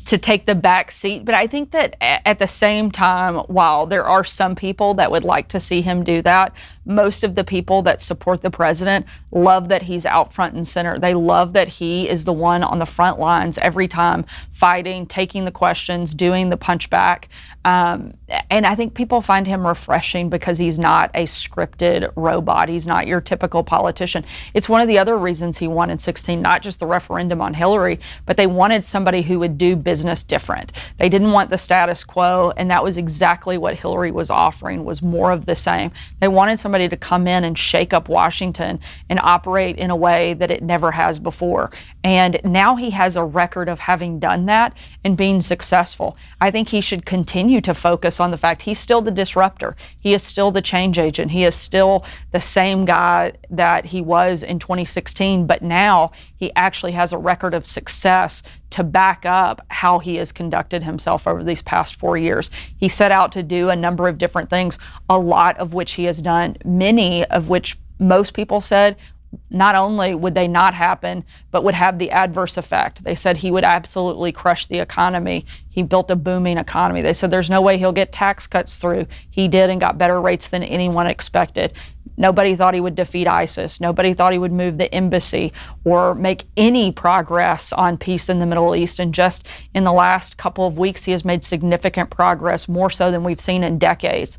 Speaker 1: take the back seat. But I think that at the same time, while there are some people that would like to see him do that, most of the people that support the president love that he's out front and center. They love that he is the one on the front lines every time, fighting, taking the questions, doing the punchback. And I think people find him refreshing because he's not a scripted robot. He's not your typical politician. It's one of the other reasons he won in 2016, not just the referendum on Hillary, but they wanted somebody who would do business different. They didn't want the status quo, and that was exactly what Hillary was offering, was more of the same. They wanted somebody to come in and shake up Washington and operate in a way that it never has before. And now he has a record of having done that and being successful. I think he should continue to focus on the fact he's still the disruptor. He is still the change agent. He is still the same guy that he was in 2016, but now he actually has a record of success to back up how he has conducted himself over these past 4 years. He set out to do a number of different things, a lot of which he has done, many of which most people said not only would they not happen, but would have the adverse effect. They said he would absolutely crush the economy. He built a booming economy. They said there's no way he'll get tax cuts through. He did and got better rates than anyone expected. Nobody thought he would defeat ISIS. Nobody thought he would move the embassy or make any progress on peace in the Middle East. And just in the last couple of weeks, he has made significant progress, more so than we've seen in decades.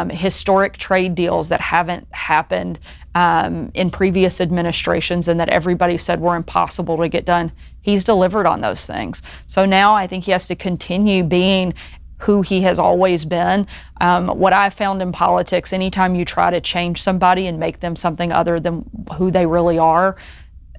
Speaker 1: Historic trade deals that haven't happened in previous administrations and that everybody said were impossible to get done. He's delivered on those things. So now I think he has to continue being who he has always been. What I've found in politics, anytime you try to change somebody and make them something other than who they really are,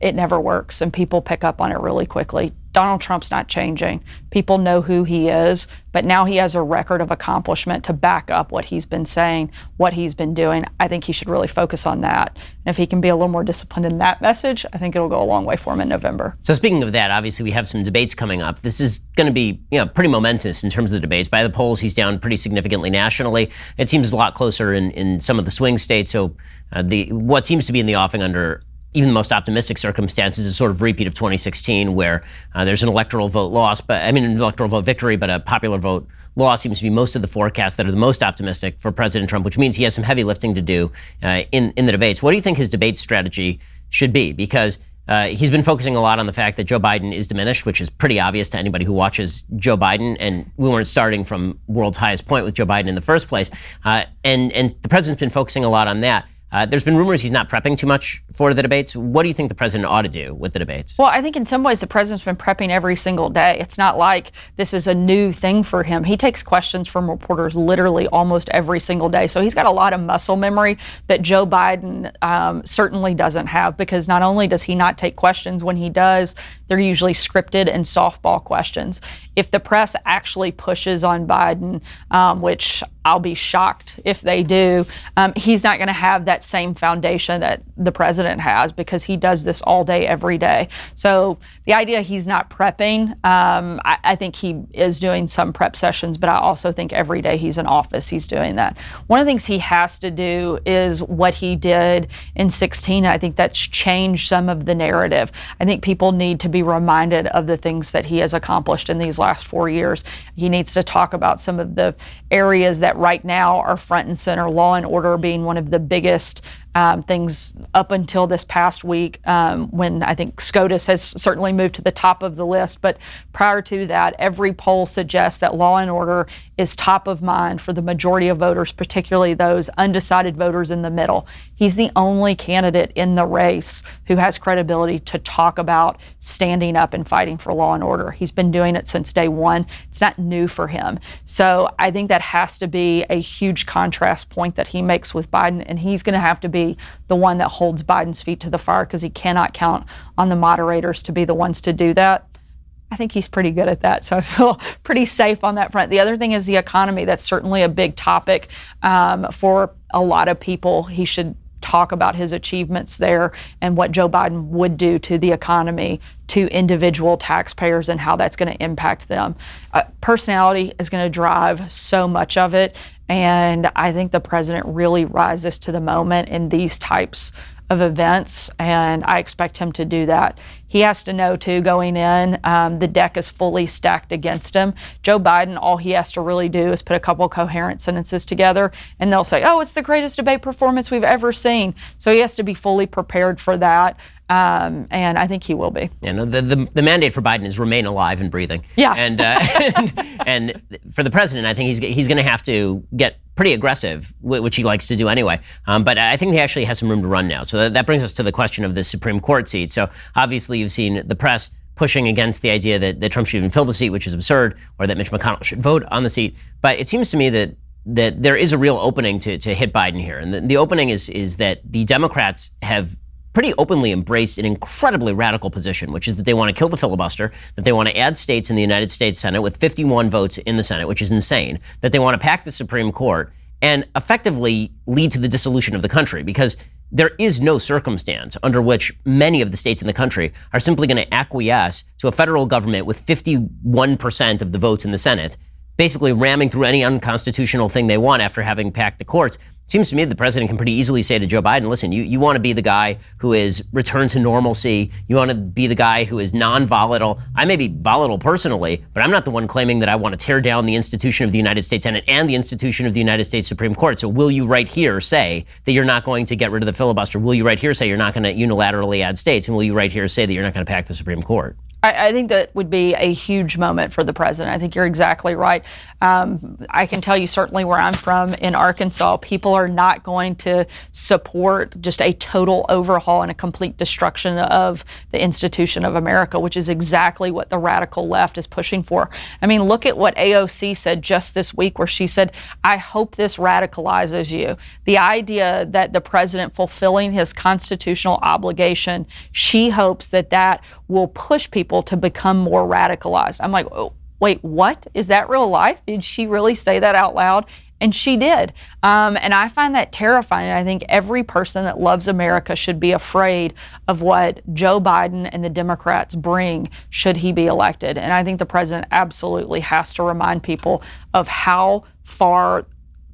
Speaker 1: it never works, and people pick up on it really quickly. Donald Trump's not changing. People know who he is, but now he has a record of accomplishment to back up what he's been saying, what he's been doing. I think he should really focus on that. And if he can be a little more disciplined in that message, I think it'll go a long way for him in November.
Speaker 2: So speaking of that, obviously we have some debates coming up. This is going to be, pretty momentous in terms of the debates. By the polls, he's down pretty significantly nationally. It seems a lot closer in some of the swing states. So what seems to be in the offing under even the most optimistic circumstances is sort of repeat of 2016, where there's an electoral vote loss, an electoral vote victory, but a popular vote loss seems to be most of the forecasts that are the most optimistic for President Trump, which means he has some heavy lifting to do in the debates. What do you think his debate strategy should be? Because he's been focusing a lot on the fact that Joe Biden is diminished, which is pretty obvious to anybody who watches Joe Biden. And we weren't starting from world's highest point with Joe Biden in the first place. And the president's been focusing a lot on that. There's been rumors he's not prepping too much for the debates. What do you think the president ought to do with the debates?
Speaker 1: Well, I think in some ways the president's been prepping every single day. It's not like this is a new thing for him. He takes questions from reporters literally almost every single day. So he's got a lot of muscle memory that Joe Biden certainly doesn't have, because not only does he not take questions, when he does, they're usually scripted and softball questions. If the press actually pushes on Biden, which I'll be shocked if they do, he's not going to have that same foundation that the president has, because he does this all day, every day. So the idea he's not prepping, I think he is doing some prep sessions, but I also think every day he's in office, he's doing that. One of the things he has to do is what he did in 2016. I think that's changed some of the narrative. I think people need to be reminded of the things that he has accomplished in these last 4 years. He needs to talk about some of the areas that right now are front and center, law and order being one of the biggest things up until this past week, when I think SCOTUS has certainly moved to the top of the list. But prior to that, every poll suggests that law and order is top of mind for the majority of voters, particularly those undecided voters in the middle. He's the only candidate in the race who has credibility to talk about standing up and fighting for law and order. He's been doing it since day one. It's not new for him. So I think that has to be a huge contrast point that he makes with Biden, and he's going to have to be the one that holds Biden's feet to the fire, because he cannot count on the moderators to be the ones to do that. I think he's pretty good at that, so I feel pretty safe on that front. The other thing is the economy. That's certainly a big topic for a lot of people. He should talk about his achievements there and what Joe Biden would do to the economy, to individual taxpayers, and how that's going to impact them. Personality is going to drive so much of it, and I think the president really rises to the moment in these types of events, and I expect him to do that. He has to know, too, going in, the deck is fully stacked against him. Joe Biden, all he has to really do is put a couple coherent sentences together, and they'll say, oh, it's the greatest debate performance we've ever seen. So he has to be fully prepared for that. And I think he will be.
Speaker 2: Yeah, no, the mandate for Biden is remain alive and breathing.
Speaker 1: Yeah.
Speaker 2: And for the president, I think he's going to have to get pretty aggressive, which he likes to do anyway. But I think he actually has some room to run now. So that brings us to the question of the Supreme Court seat. So obviously you've seen the press pushing against the idea that Trump should even fill the seat, which is absurd, or that Mitch McConnell should vote on the seat. But it seems to me that there is a real opening to hit Biden here. And the opening is that the Democrats have pretty openly embraced an incredibly radical position, which is that they want to kill the filibuster, that they want to add states in the United States Senate with 51 votes in the Senate, which is insane, that they want to pack the Supreme Court and effectively lead to the dissolution of the country, because there is no circumstance under which many of the states in the country are simply going to acquiesce to a federal government with 51% of the votes in the Senate, basically ramming through any unconstitutional thing they want after having packed the courts. It seems to me that the president can pretty easily say to Joe Biden, listen, you want to be the guy who is returned to normalcy. You want to be the guy who is non-volatile. I may be volatile personally, but I'm not the one claiming that I want to tear down the institution of the United States Senate and the institution of the United States Supreme Court. So will you right here say that you're not going to get rid of the filibuster? Will you right here say you're not going to unilaterally add states? And will you right here say that you're not going to pack the Supreme Court?
Speaker 1: I think that would be a huge moment for the president. I think you're exactly right. I can tell you certainly where I'm from in Arkansas, people are not going to support just a total overhaul and a complete destruction of the institution of America, which is exactly what the radical left is pushing for. I mean, look at what AOC said just this week, where she said, I hope this radicalizes you. The idea that the president fulfilling his constitutional obligation, she hopes that that will push people to become more radicalized. I'm like, oh, wait, what? Is that real life? Did she really say that out loud? And she did. And I find that terrifying. I think every person that loves America should be afraid of what Joe Biden and the Democrats bring should he be elected. And I think the president absolutely has to remind people of how far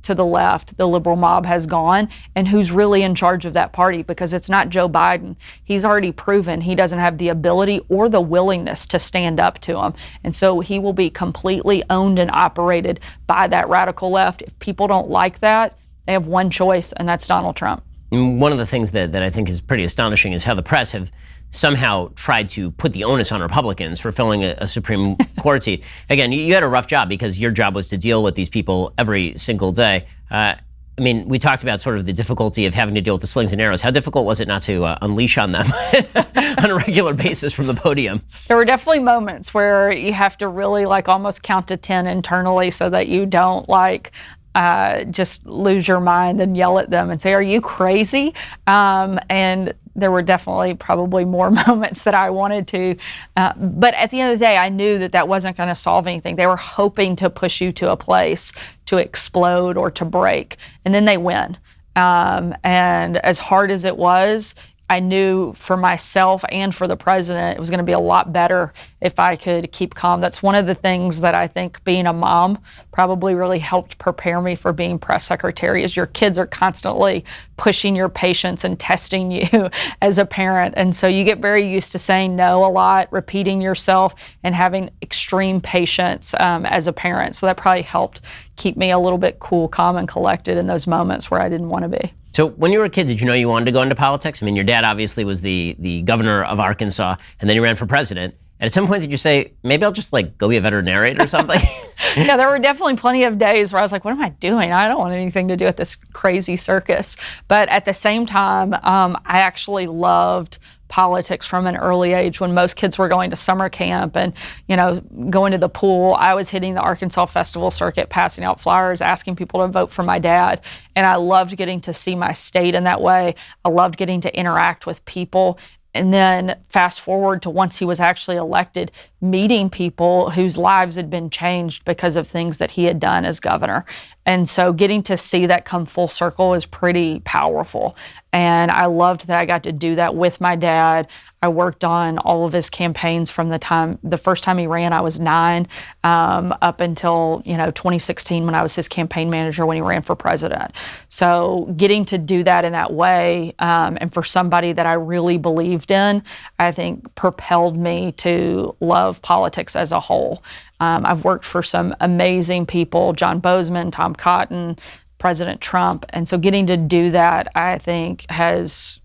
Speaker 1: to the left the liberal mob has gone and who's really in charge of that party, because it's not Joe Biden. He's already proven he doesn't have the ability or the willingness to stand up to him. And so he will be completely owned and operated by that radical left. If people don't like that, they have one choice, and that's Donald Trump.
Speaker 2: And one of the things that I think is pretty astonishing is how the press have somehow tried to put the onus on Republicans for filling a Supreme Court seat. Again, you had a rough job because your job was to deal with these people every single day. I mean, we talked about sort of the difficulty of having to deal with the slings and arrows. How difficult was it not to unleash on them on a regular basis from the podium?
Speaker 1: There were definitely moments where you have to really almost count to 10 internally so that you don't just lose your mind and yell at them and say, are you crazy? And there were definitely probably more moments that I wanted to. But at the end of the day, I knew that that wasn't going to solve anything. They were hoping to push you to a place to explode or to break. And then they win. And as hard as it was, I knew for myself and for the president, it was going to be a lot better if I could keep calm. That's one of the things that I think being a mom probably really helped prepare me for being press secretary, is your kids are constantly pushing your patience and testing you as a parent. And so you get very used to saying no a lot, repeating yourself, and having extreme patience as a parent. So that probably helped keep me a little bit cool, calm, and collected in those moments where I didn't want to be.
Speaker 2: So when you were a kid, did you know you wanted to go into politics? I mean, your dad obviously was the governor of Arkansas, and then he ran for president. And at some point, did you say, maybe I'll just go be a veterinarian or something?
Speaker 1: Yeah, there were definitely plenty of days where I was like, what am I doing? I don't want anything to do with this crazy circus. But at the same time, I actually loved politics from an early age. When most kids were going to summer camp and, going to the pool, I was hitting the Arkansas Festival circuit, passing out flyers, asking people to vote for my dad. And I loved getting to see my state in that way. I loved getting to interact with people. And then fast forward to once he was actually elected, meeting people whose lives had been changed because of things that he had done as governor. And so getting to see that come full circle is pretty powerful. And I loved that I got to do that with my dad. I worked on all of his campaigns from the first time he ran, I was 9, up until 2016 when I was his campaign manager when he ran for president. So getting to do that in that way, and for somebody that I really believed in, I think propelled me to love politics as a whole. I've worked for some amazing people, John Bozeman, Tom Cotton, President Trump. And so getting to do that, I think, has,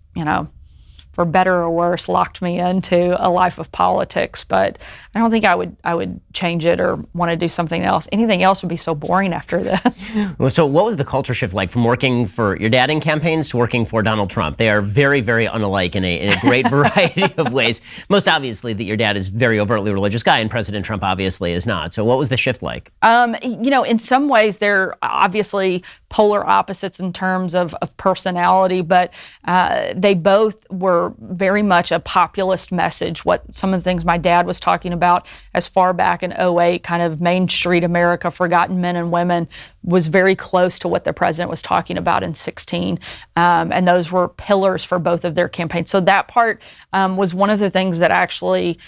Speaker 1: for better or worse, locked me into a life of politics. But I don't think I would change it or want to do something else. Anything else would be so boring after this.
Speaker 2: So what was the culture shift like from working for your dad in campaigns to working for Donald Trump? They are very, very unalike in a great variety of ways. Most obviously that your dad is a very overtly religious guy, and President Trump obviously is not. So what was the shift like?
Speaker 1: In some ways they're obviously polar opposites in terms of personality, but they both were very much a populist message. What some of the things my dad was talking about as far back in 2008, kind of Main Street America, forgotten men and women, was very close to what the president was talking about in 2016. And those were pillars for both of their campaigns. So that part was one of the things that actually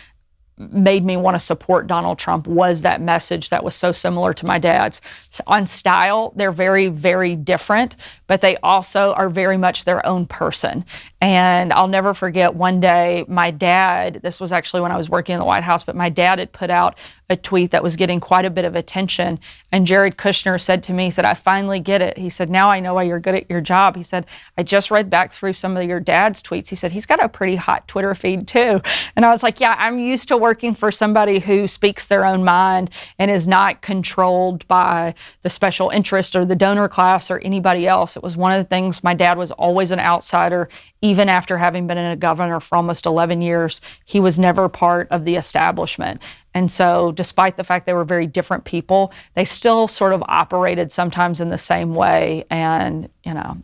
Speaker 1: made me want to support Donald Trump, was that message that was so similar to my dad's. So on style, they're very, very different, but they also are very much their own person. And I'll never forget one day, my dad, this was actually when I was working in the White House, but my dad had put out a tweet that was getting quite a bit of attention. And Jared Kushner said to me, he said, I finally get it. He said, now I know why you're good at your job. He said, I just read back through some of your dad's tweets. He said, he's got a pretty hot Twitter feed too. And I was like, yeah, I'm used to working for somebody who speaks their own mind and is not controlled by the special interest or the donor class or anybody else. It was one of the things. My dad was always an outsider. Even after having been a governor for almost 11 years, he was never part of the establishment. And so despite the fact they were very different people, they still sort of operated sometimes in the same way. And,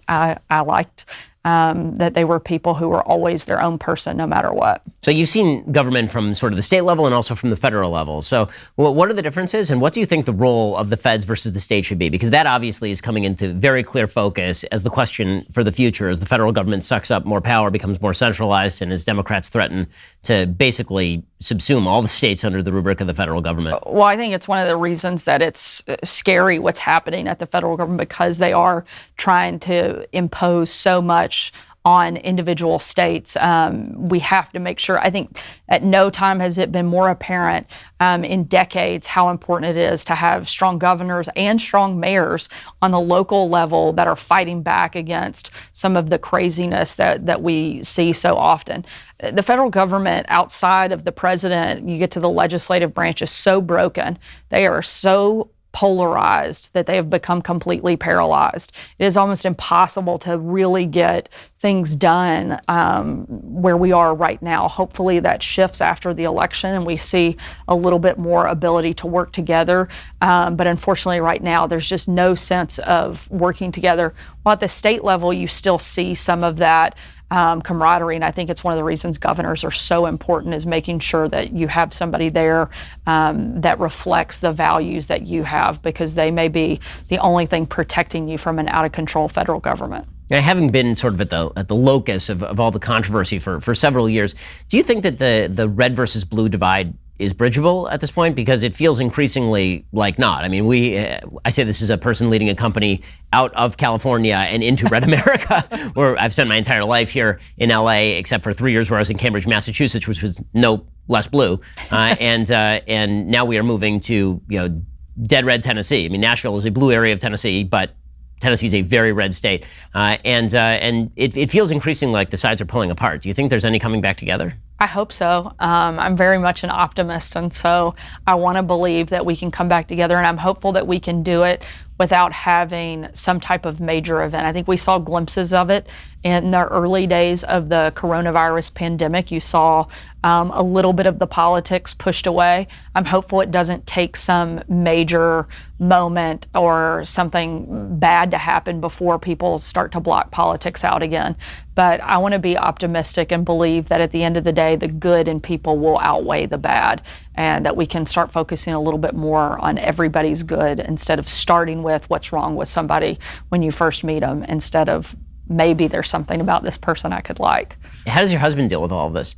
Speaker 1: I liked that they were people who were always their own person, no matter what.
Speaker 2: So you've seen government from sort of the state level and also from the federal level. So what are the differences, and what do you think the role of the feds versus the state should be? Because that obviously is coming into very clear focus as the question for the future, as the federal government sucks up more power, becomes more centralized, and as Democrats threaten to basically subsume all the states under the rubric of the federal government.
Speaker 1: Well, I think it's one of the reasons that it's scary what's happening at the federal government, because they are trying to impose so much on individual states. We have to make sure, I think at no time has it been more apparent in decades how important it is to have strong governors and strong mayors on the local level that are fighting back against some of the craziness that we see so often. The federal government, outside of the president, you get to the legislative branch, is so broken. They are so polarized that they have become completely paralyzed. It is almost impossible to really get things done where we are right now. Hopefully that shifts after the election and we see a little bit more ability to work together. But unfortunately right now there's just no sense of working together. While at the state level you still see some of that camaraderie, and I think it's one of the reasons governors are so important, is making sure that you have somebody there that reflects the values that you have, because they may be the only thing protecting you from an out-of-control federal government.
Speaker 2: Now, having been sort of at the locus of all the controversy for several years, do you think that the red versus blue divide is bridgeable at this point? Because it feels increasingly like not. I mean, I say this as a person leading a company out of California and into red America, where I've spent my entire life here in LA, except for 3 years where I was in Cambridge, Massachusetts, which was no less blue. And now we are moving to, dead red Tennessee. I mean, Nashville is a blue area of Tennessee, but Tennessee is a very red state. And it feels increasingly like the sides are pulling apart. Do you think there's any coming back together?
Speaker 1: I hope so. I'm very much an optimist, and so I want to believe that we can come back together, and I'm hopeful that we can do it without having some type of major event. I think we saw glimpses of it in the early days of the coronavirus pandemic. You saw a little bit of the politics pushed away. I'm hopeful it doesn't take some major moment or something bad to happen before people start to block politics out again. But I want to be optimistic and believe that at the end of the day, the good in people will outweigh the bad, and that we can start focusing a little bit more on everybody's good instead of starting with what's wrong with somebody when you first meet them, instead of maybe there's something about this person I could like.
Speaker 2: How does your husband deal with all of this?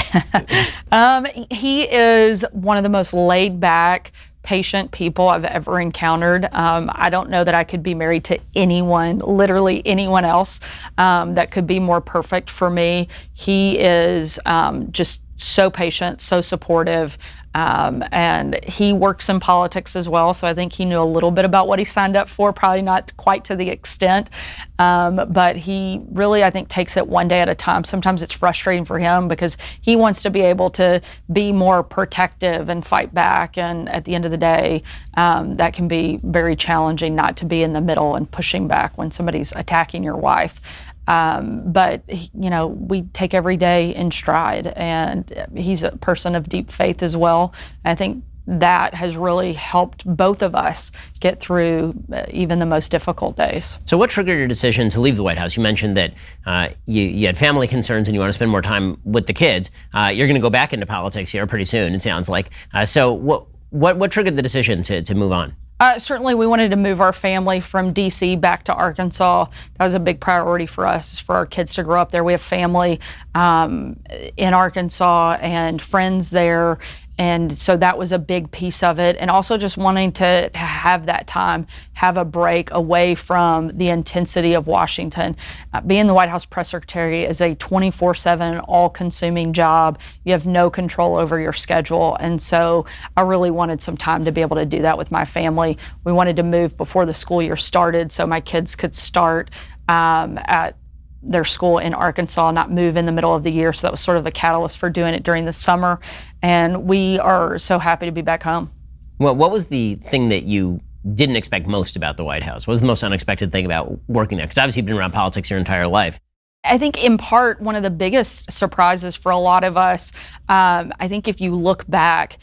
Speaker 1: He is one of the most laid back, patient people I've ever encountered. I don't know that I could be married to anyone, literally anyone else, that could be more perfect for me. He is just so patient, so supportive, and he works in politics as well, so I think he knew a little bit about what he signed up for, probably not quite to the extent, but he really, I think, takes it one day at a time. Sometimes it's frustrating for him because he wants to be able to be more protective and fight back, and at the end of the day, that can be very challenging not to be in the middle and pushing back when somebody's attacking your wife. But, we take every day in stride, and he's a person of deep faith as well. I think that has really helped both of us get through even the most difficult days.
Speaker 2: So what triggered your decision to leave the White House? You mentioned that you had family concerns and you want to spend more time with the kids. You're going to go back into politics here pretty soon, it sounds like. So what triggered the decision to move on?
Speaker 1: Certainly, we wanted to move our family from D.C. back to Arkansas. That was a big priority for us, is for our kids to grow up there. We have family in Arkansas and friends there, and so that was a big piece of it. And also just wanting to have that time, have a break away from the intensity of Washington. Being the White House press secretary is a 24/7, all-consuming job. You have no control over your schedule, and so I really wanted some time to be able to do that with my family. We wanted to move before the school year started so my kids could start at their school in Arkansas, not move in the middle of the year. So that was sort of a catalyst for doing it during the summer. And we are so happy to be back home.
Speaker 2: Well, what was the thing that you didn't expect most about the White House? What was the most unexpected thing about working there? Because obviously you've been around politics your entire life.
Speaker 1: I think in part, one of the biggest surprises for a lot of us, I think if you look back,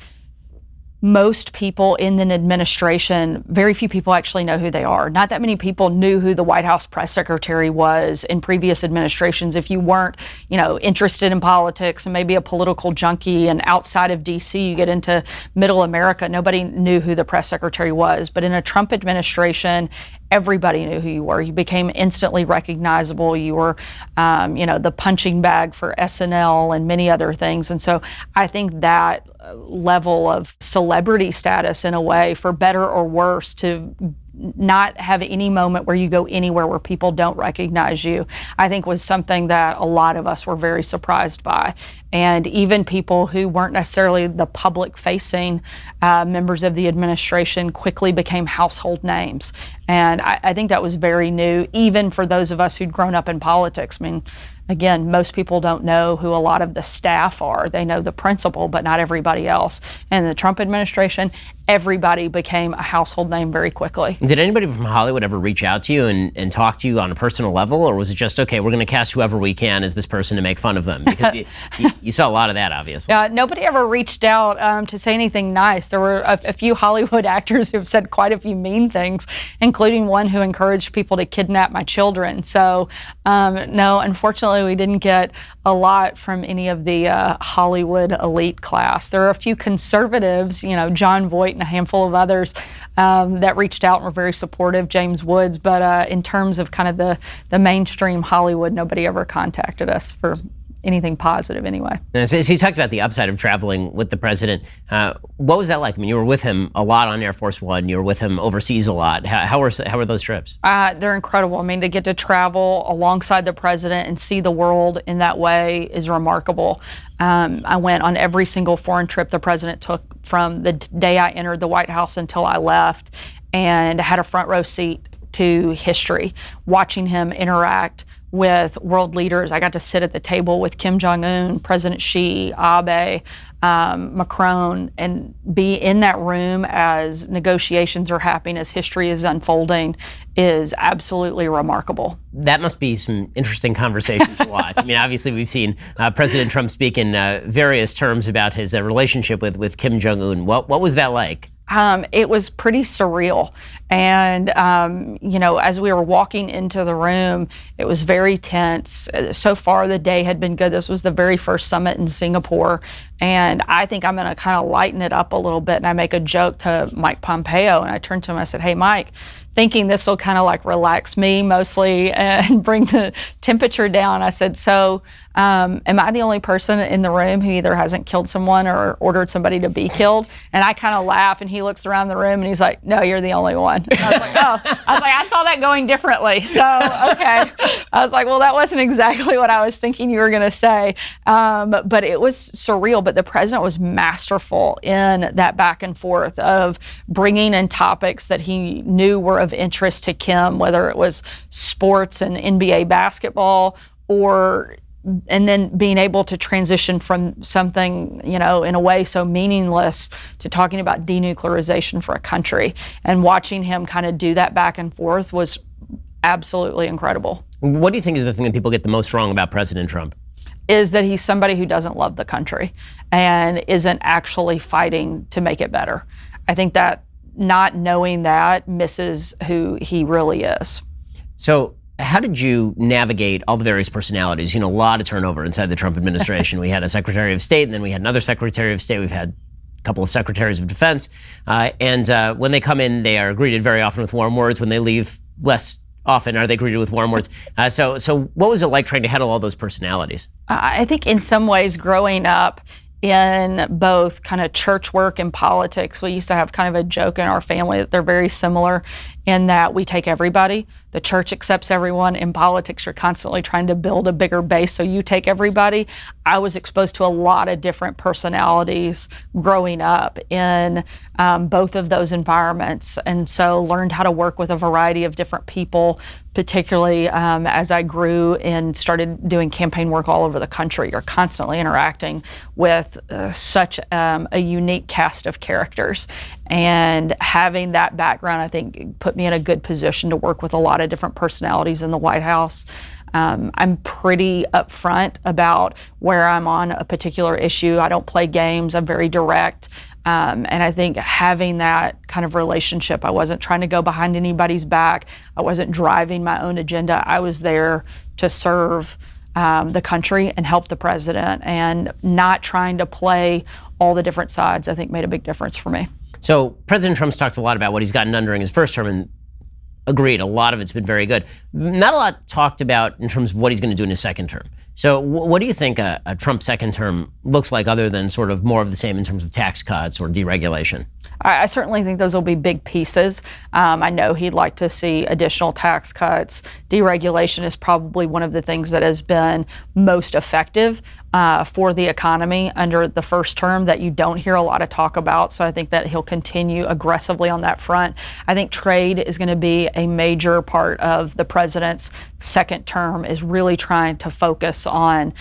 Speaker 1: most people in an administration, very few people actually know who they are. Not that many people knew who the White House press secretary was in previous administrations. If you weren't, interested in politics and maybe a political junkie, and outside of DC, you get into middle America, nobody knew who the press secretary was. But in a Trump administration, everybody knew who you were. You became instantly recognizable. You were, the punching bag for SNL and many other things. And so I think that level of celebrity status, in a way, for better or worse, to not have any moment where you go anywhere where people don't recognize you, I think was something that a lot of us were very surprised by. And even people who weren't necessarily the public-facing members of the administration quickly became household names. And I think that was very new, even for those of us who'd grown up in politics. I mean, again, most people don't know who a lot of the staff are. They know the principal, but not everybody else. And the Trump administration, everybody became a household name very quickly.
Speaker 2: Did anybody from Hollywood ever reach out to you and talk to you on a personal level? Or was it just, okay, we're going to cast whoever we can as this person to make fun of them? Because you saw a lot of that, obviously.
Speaker 1: Nobody ever reached out to say anything nice. There were a few Hollywood actors who've said quite a few mean things, including one who encouraged people to kidnap my children. So, no, unfortunately, we didn't get a lot from any of the Hollywood elite class. There are a few conservatives, John Voight and a handful of others that reached out and were very supportive, James Woods, but in terms of kind of the mainstream Hollywood, nobody ever contacted us for anything positive anyway.
Speaker 2: So you talked about the upside of traveling with the president. What was that like? I mean, you were with him a lot on Air Force One. You were with him overseas a lot. How were those trips?
Speaker 1: They're incredible. I mean, to get to travel alongside the president and see the world in that way is remarkable. I went on every single foreign trip the president took from the day I entered the White House until I left, and had a front row seat to history, watching him interact with world leaders. I got to sit at the table with Kim Jong-un, President Xi, Abe, Macron, and be in that room as negotiations are happening, as history is unfolding, is absolutely remarkable.
Speaker 2: That must be some interesting conversation to watch. I mean, obviously we've seen President Trump speak in various terms about his relationship with Kim Jong-un. What was that like?
Speaker 1: It was pretty surreal. And, as we were walking into the room, it was very tense. So far, the day had been good. This was the very first summit in Singapore. And I think I'm going to kind of lighten it up a little bit. And I make a joke to Mike Pompeo. And I turned to him, I said, "Hey, Mike," thinking this will kind of like relax me mostly and bring the temperature down. I said, "So am I the only person in the room who either hasn't killed someone or ordered somebody to be killed?" And I kind of laugh, and he looks around the room and he's like, "No, you're the only one." And I was like, "Oh," I was like, "I saw that going differently." So, okay. I was like, "Well, that wasn't exactly what I was thinking you were going to say." But it was surreal. But the president was masterful in that back and forth of bringing in topics that he knew were of interest to Kim, whether it was sports and NBA basketball, and then being able to transition from something, in a way so meaningless to talking about denuclearization for a country. And watching him kind of do that back and forth was absolutely incredible.
Speaker 2: What do you think is the thing that people get the most wrong about President Trump?
Speaker 1: Is that he's somebody who doesn't love the country and isn't actually fighting to make it better. I think that not knowing that misses who he really is.
Speaker 2: So how did you navigate all the various personalities? A lot of turnover inside the Trump administration. We had a Secretary of State, and then we had another Secretary of State. We've had a couple of Secretaries of Defense. And when they come in, they are greeted very often with warm words. When they leave, less often are they greeted with warm words. So what was it like trying to handle all those personalities?
Speaker 1: I think in some ways growing up in both kind of church work and politics, we used to have kind of a joke in our family that they're very similar in that we take everybody. The church accepts everyone. In politics, you're constantly trying to build a bigger base, so you take everybody. I was exposed to a lot of different personalities growing up in both of those environments, and so learned how to work with a variety of different people, particularly as I grew and started doing campaign work all over the country. You're constantly interacting with such a unique cast of characters. And having that background, I think, put me in a good position to work with a lot of different personalities in the White House. I'm pretty upfront about where I'm on a particular issue. I don't play games. I'm very direct. And I think having that kind of relationship, I wasn't trying to go behind anybody's back. I wasn't driving my own agenda. I was there to serve the country and help the president, and not trying to play all the different sides, I think, made a big difference for me.
Speaker 2: So President Trump's talked a lot about what he's gotten done during his first term, and agreed, a lot of it's been very good. Not a lot talked about in terms of what he's going to do in his second term. So what do you think a Trump second term looks like, other than sort of more of the same in terms of tax cuts or deregulation?
Speaker 1: I certainly think those will be big pieces. I know he'd like to see additional tax cuts. Deregulation is probably one of the things that has been most effective for the economy under the first term that you don't hear a lot of talk about. So I think that he'll continue aggressively on that front. I think trade is going to be a major part of the president's second term, is really trying to focus on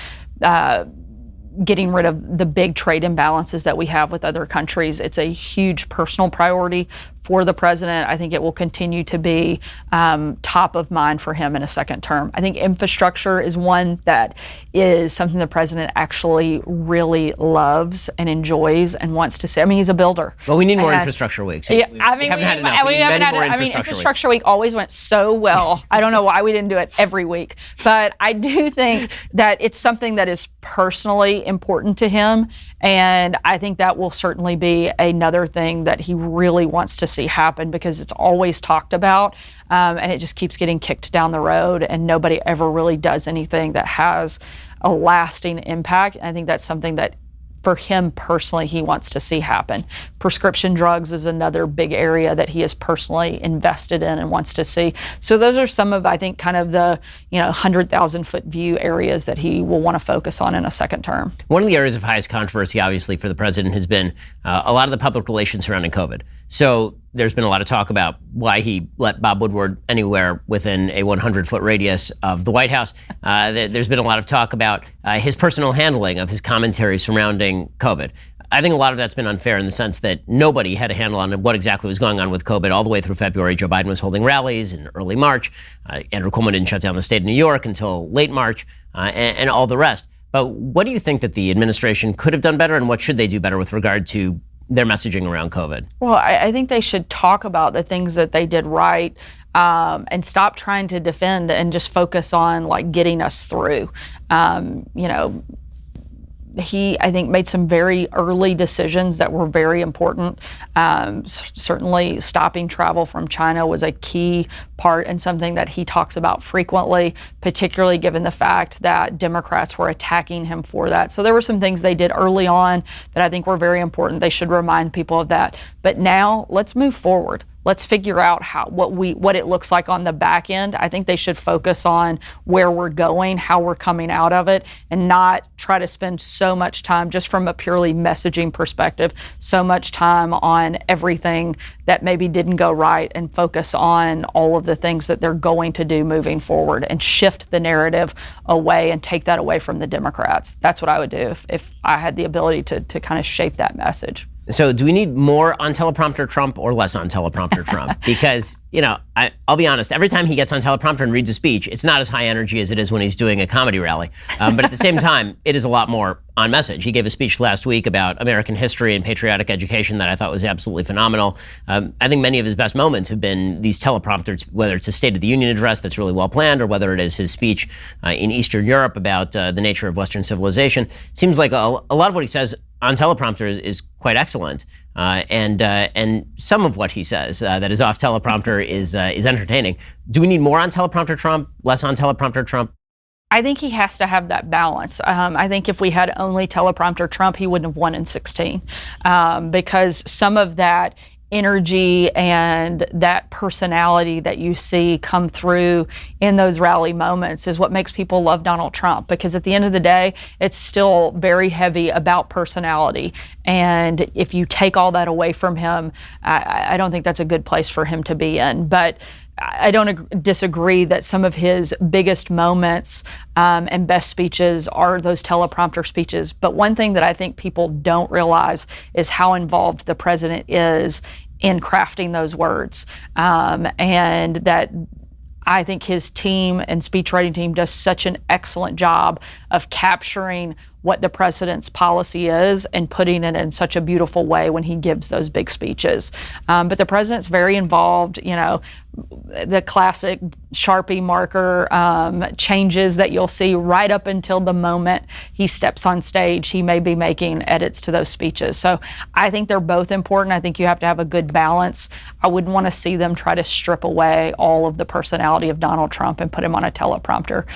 Speaker 1: getting rid of the big trade imbalances that we have with other countries. It's a huge personal priority for the president. I think it will continue to be top of mind for him in a second term. I think infrastructure is one that is something the president actually really loves and enjoys and wants to see. I mean, he's a builder.
Speaker 2: Well, we need more infrastructure weeks.
Speaker 1: We haven't had enough. We haven't had enough. I mean, infrastructure week always went so well. I don't know why we didn't do it every week, but I do think that it's something that is personally important to him, and I think that will certainly be another thing that he really wants to see happen, because it's always talked about, and it just keeps getting kicked down the road, and nobody ever really does anything that has a lasting impact. And I think that's something that, for him personally, he wants to see happen. Prescription drugs is another big area that he is personally invested in and wants to see. So those are some of, I think, kind of the 100,000 foot view areas that he will want to focus on in a second term.
Speaker 2: One of the areas of highest controversy, obviously, for the president has been a lot of the public relations surrounding COVID. So there's been a lot of talk about why he let Bob Woodward anywhere within a 100-foot radius of the White House. There's been a lot of talk about his personal handling of his commentary surrounding COVID. I think a lot of that's been unfair in the sense that nobody had a handle on what exactly was going on with COVID all the way through February. Joe Biden was holding rallies in early March. Andrew Cuomo didn't shut down the state of New York until late March, and all the rest. But what do you think that the administration could have done better, and what should they do better with regard to their messaging around COVID?
Speaker 1: Well, I think they should talk about the things that they did right, and stop trying to defend and just focus on getting us through. He, I think, made some very early decisions that were very important. Certainly stopping travel from China was a key part, and something that he talks about frequently, particularly given the fact that Democrats were attacking him for that. So there were some things they did early on that I think were very important. They should remind people of that. But now let's move forward. Let's figure out what it looks like on the back end. I think they should focus on where we're going, how we're coming out of it, and not try to spend so much time, just from a purely messaging perspective, so much time on everything that maybe didn't go right, and focus on all of the things that they're going to do moving forward, and shift the narrative away and take that away from the Democrats. That's what I would do if I had the ability to kind of shape that message.
Speaker 2: So do we need more on teleprompter Trump or less on teleprompter Trump? Because, I'll be honest, every time he gets on teleprompter and reads a speech, it's not as high energy as it is when he's doing a comedy rally. But at the same time, it is a lot more on message. He gave a speech last week about American history and patriotic education that I thought was absolutely phenomenal. I think many of his best moments have been these teleprompters, whether it's a State of the Union address that's really well planned, or whether it is his speech in Eastern Europe about the nature of Western civilization. Seems like a lot of what he says on teleprompter is quite excellent, and some of what he says that is off teleprompter is entertaining. Do we need more on teleprompter Trump, less on teleprompter Trump?
Speaker 1: I think he has to have that balance. I think if we had only teleprompter Trump, he wouldn't have won in 2016, because some of that energy and that personality that you see come through in those rally moments is what makes people love Donald Trump, because at the end of the day, it's still very heavy about personality. And if you take all that away from him, I don't think that's a good place for him to be in. But I don't disagree that some of his biggest moments and best speeches are those teleprompter speeches. But one thing that I think people don't realize is how involved the president is in crafting those words, and that I think his team and speech writing team does such an excellent job of capturing what the president's policy is and putting it in such a beautiful way when he gives those big speeches. But the president's very involved, the classic Sharpie marker changes that you'll see right up until the moment he steps on stage. He may be making edits to those speeches. So I think they're both important. I think you have to have a good balance. I wouldn't want to see them try to strip away all of the personality of Donald Trump and put him on a teleprompter.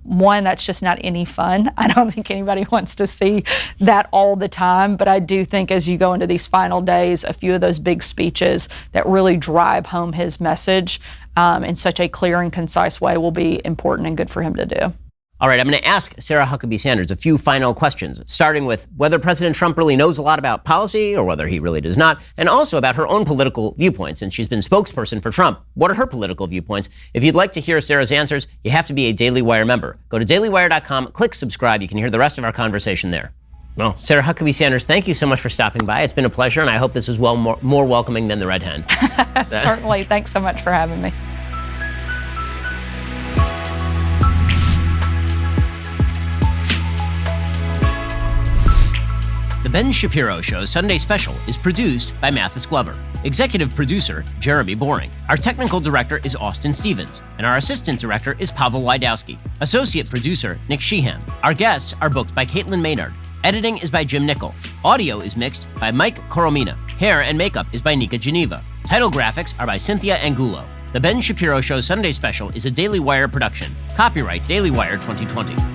Speaker 1: One, that's just not any fun. I don't think anybody wants to see that all the time, but I do think as you go into these final days, a few of those big speeches that really drive home his message in such a clear and concise way will be important and good for him to do.
Speaker 2: All right, I'm going to ask Sarah Huckabee Sanders a few final questions, starting with whether President Trump really knows a lot about policy or whether he really does not, and also about her own political viewpoints, since she's been spokesperson for Trump. What are her political viewpoints? If you'd like to hear Sarah's answers, you have to be a Daily Wire member. Go to dailywire.com, click subscribe. You can hear the rest of our conversation there. Well, Sarah Huckabee Sanders, thank you so much for stopping by. It's been a pleasure, and I hope this was more welcoming than the Red Hen.
Speaker 1: Certainly. Thanks so much for having me.
Speaker 2: The Ben Shapiro Show Sunday Special is produced by Mathis Glover. Executive producer, Jeremy Boring. Our technical director is Austin Stevens, and our assistant director is Pavel Wydowski. Associate producer, Nick Sheehan. Our guests are booked by Caitlin Maynard. Editing is by Jim Nickel. Audio is mixed by Mike Coromina. Hair and makeup is by Nika Geneva. Title graphics are by Cynthia Angulo. The Ben Shapiro Show Sunday Special is a Daily Wire production. Copyright Daily Wire 2020.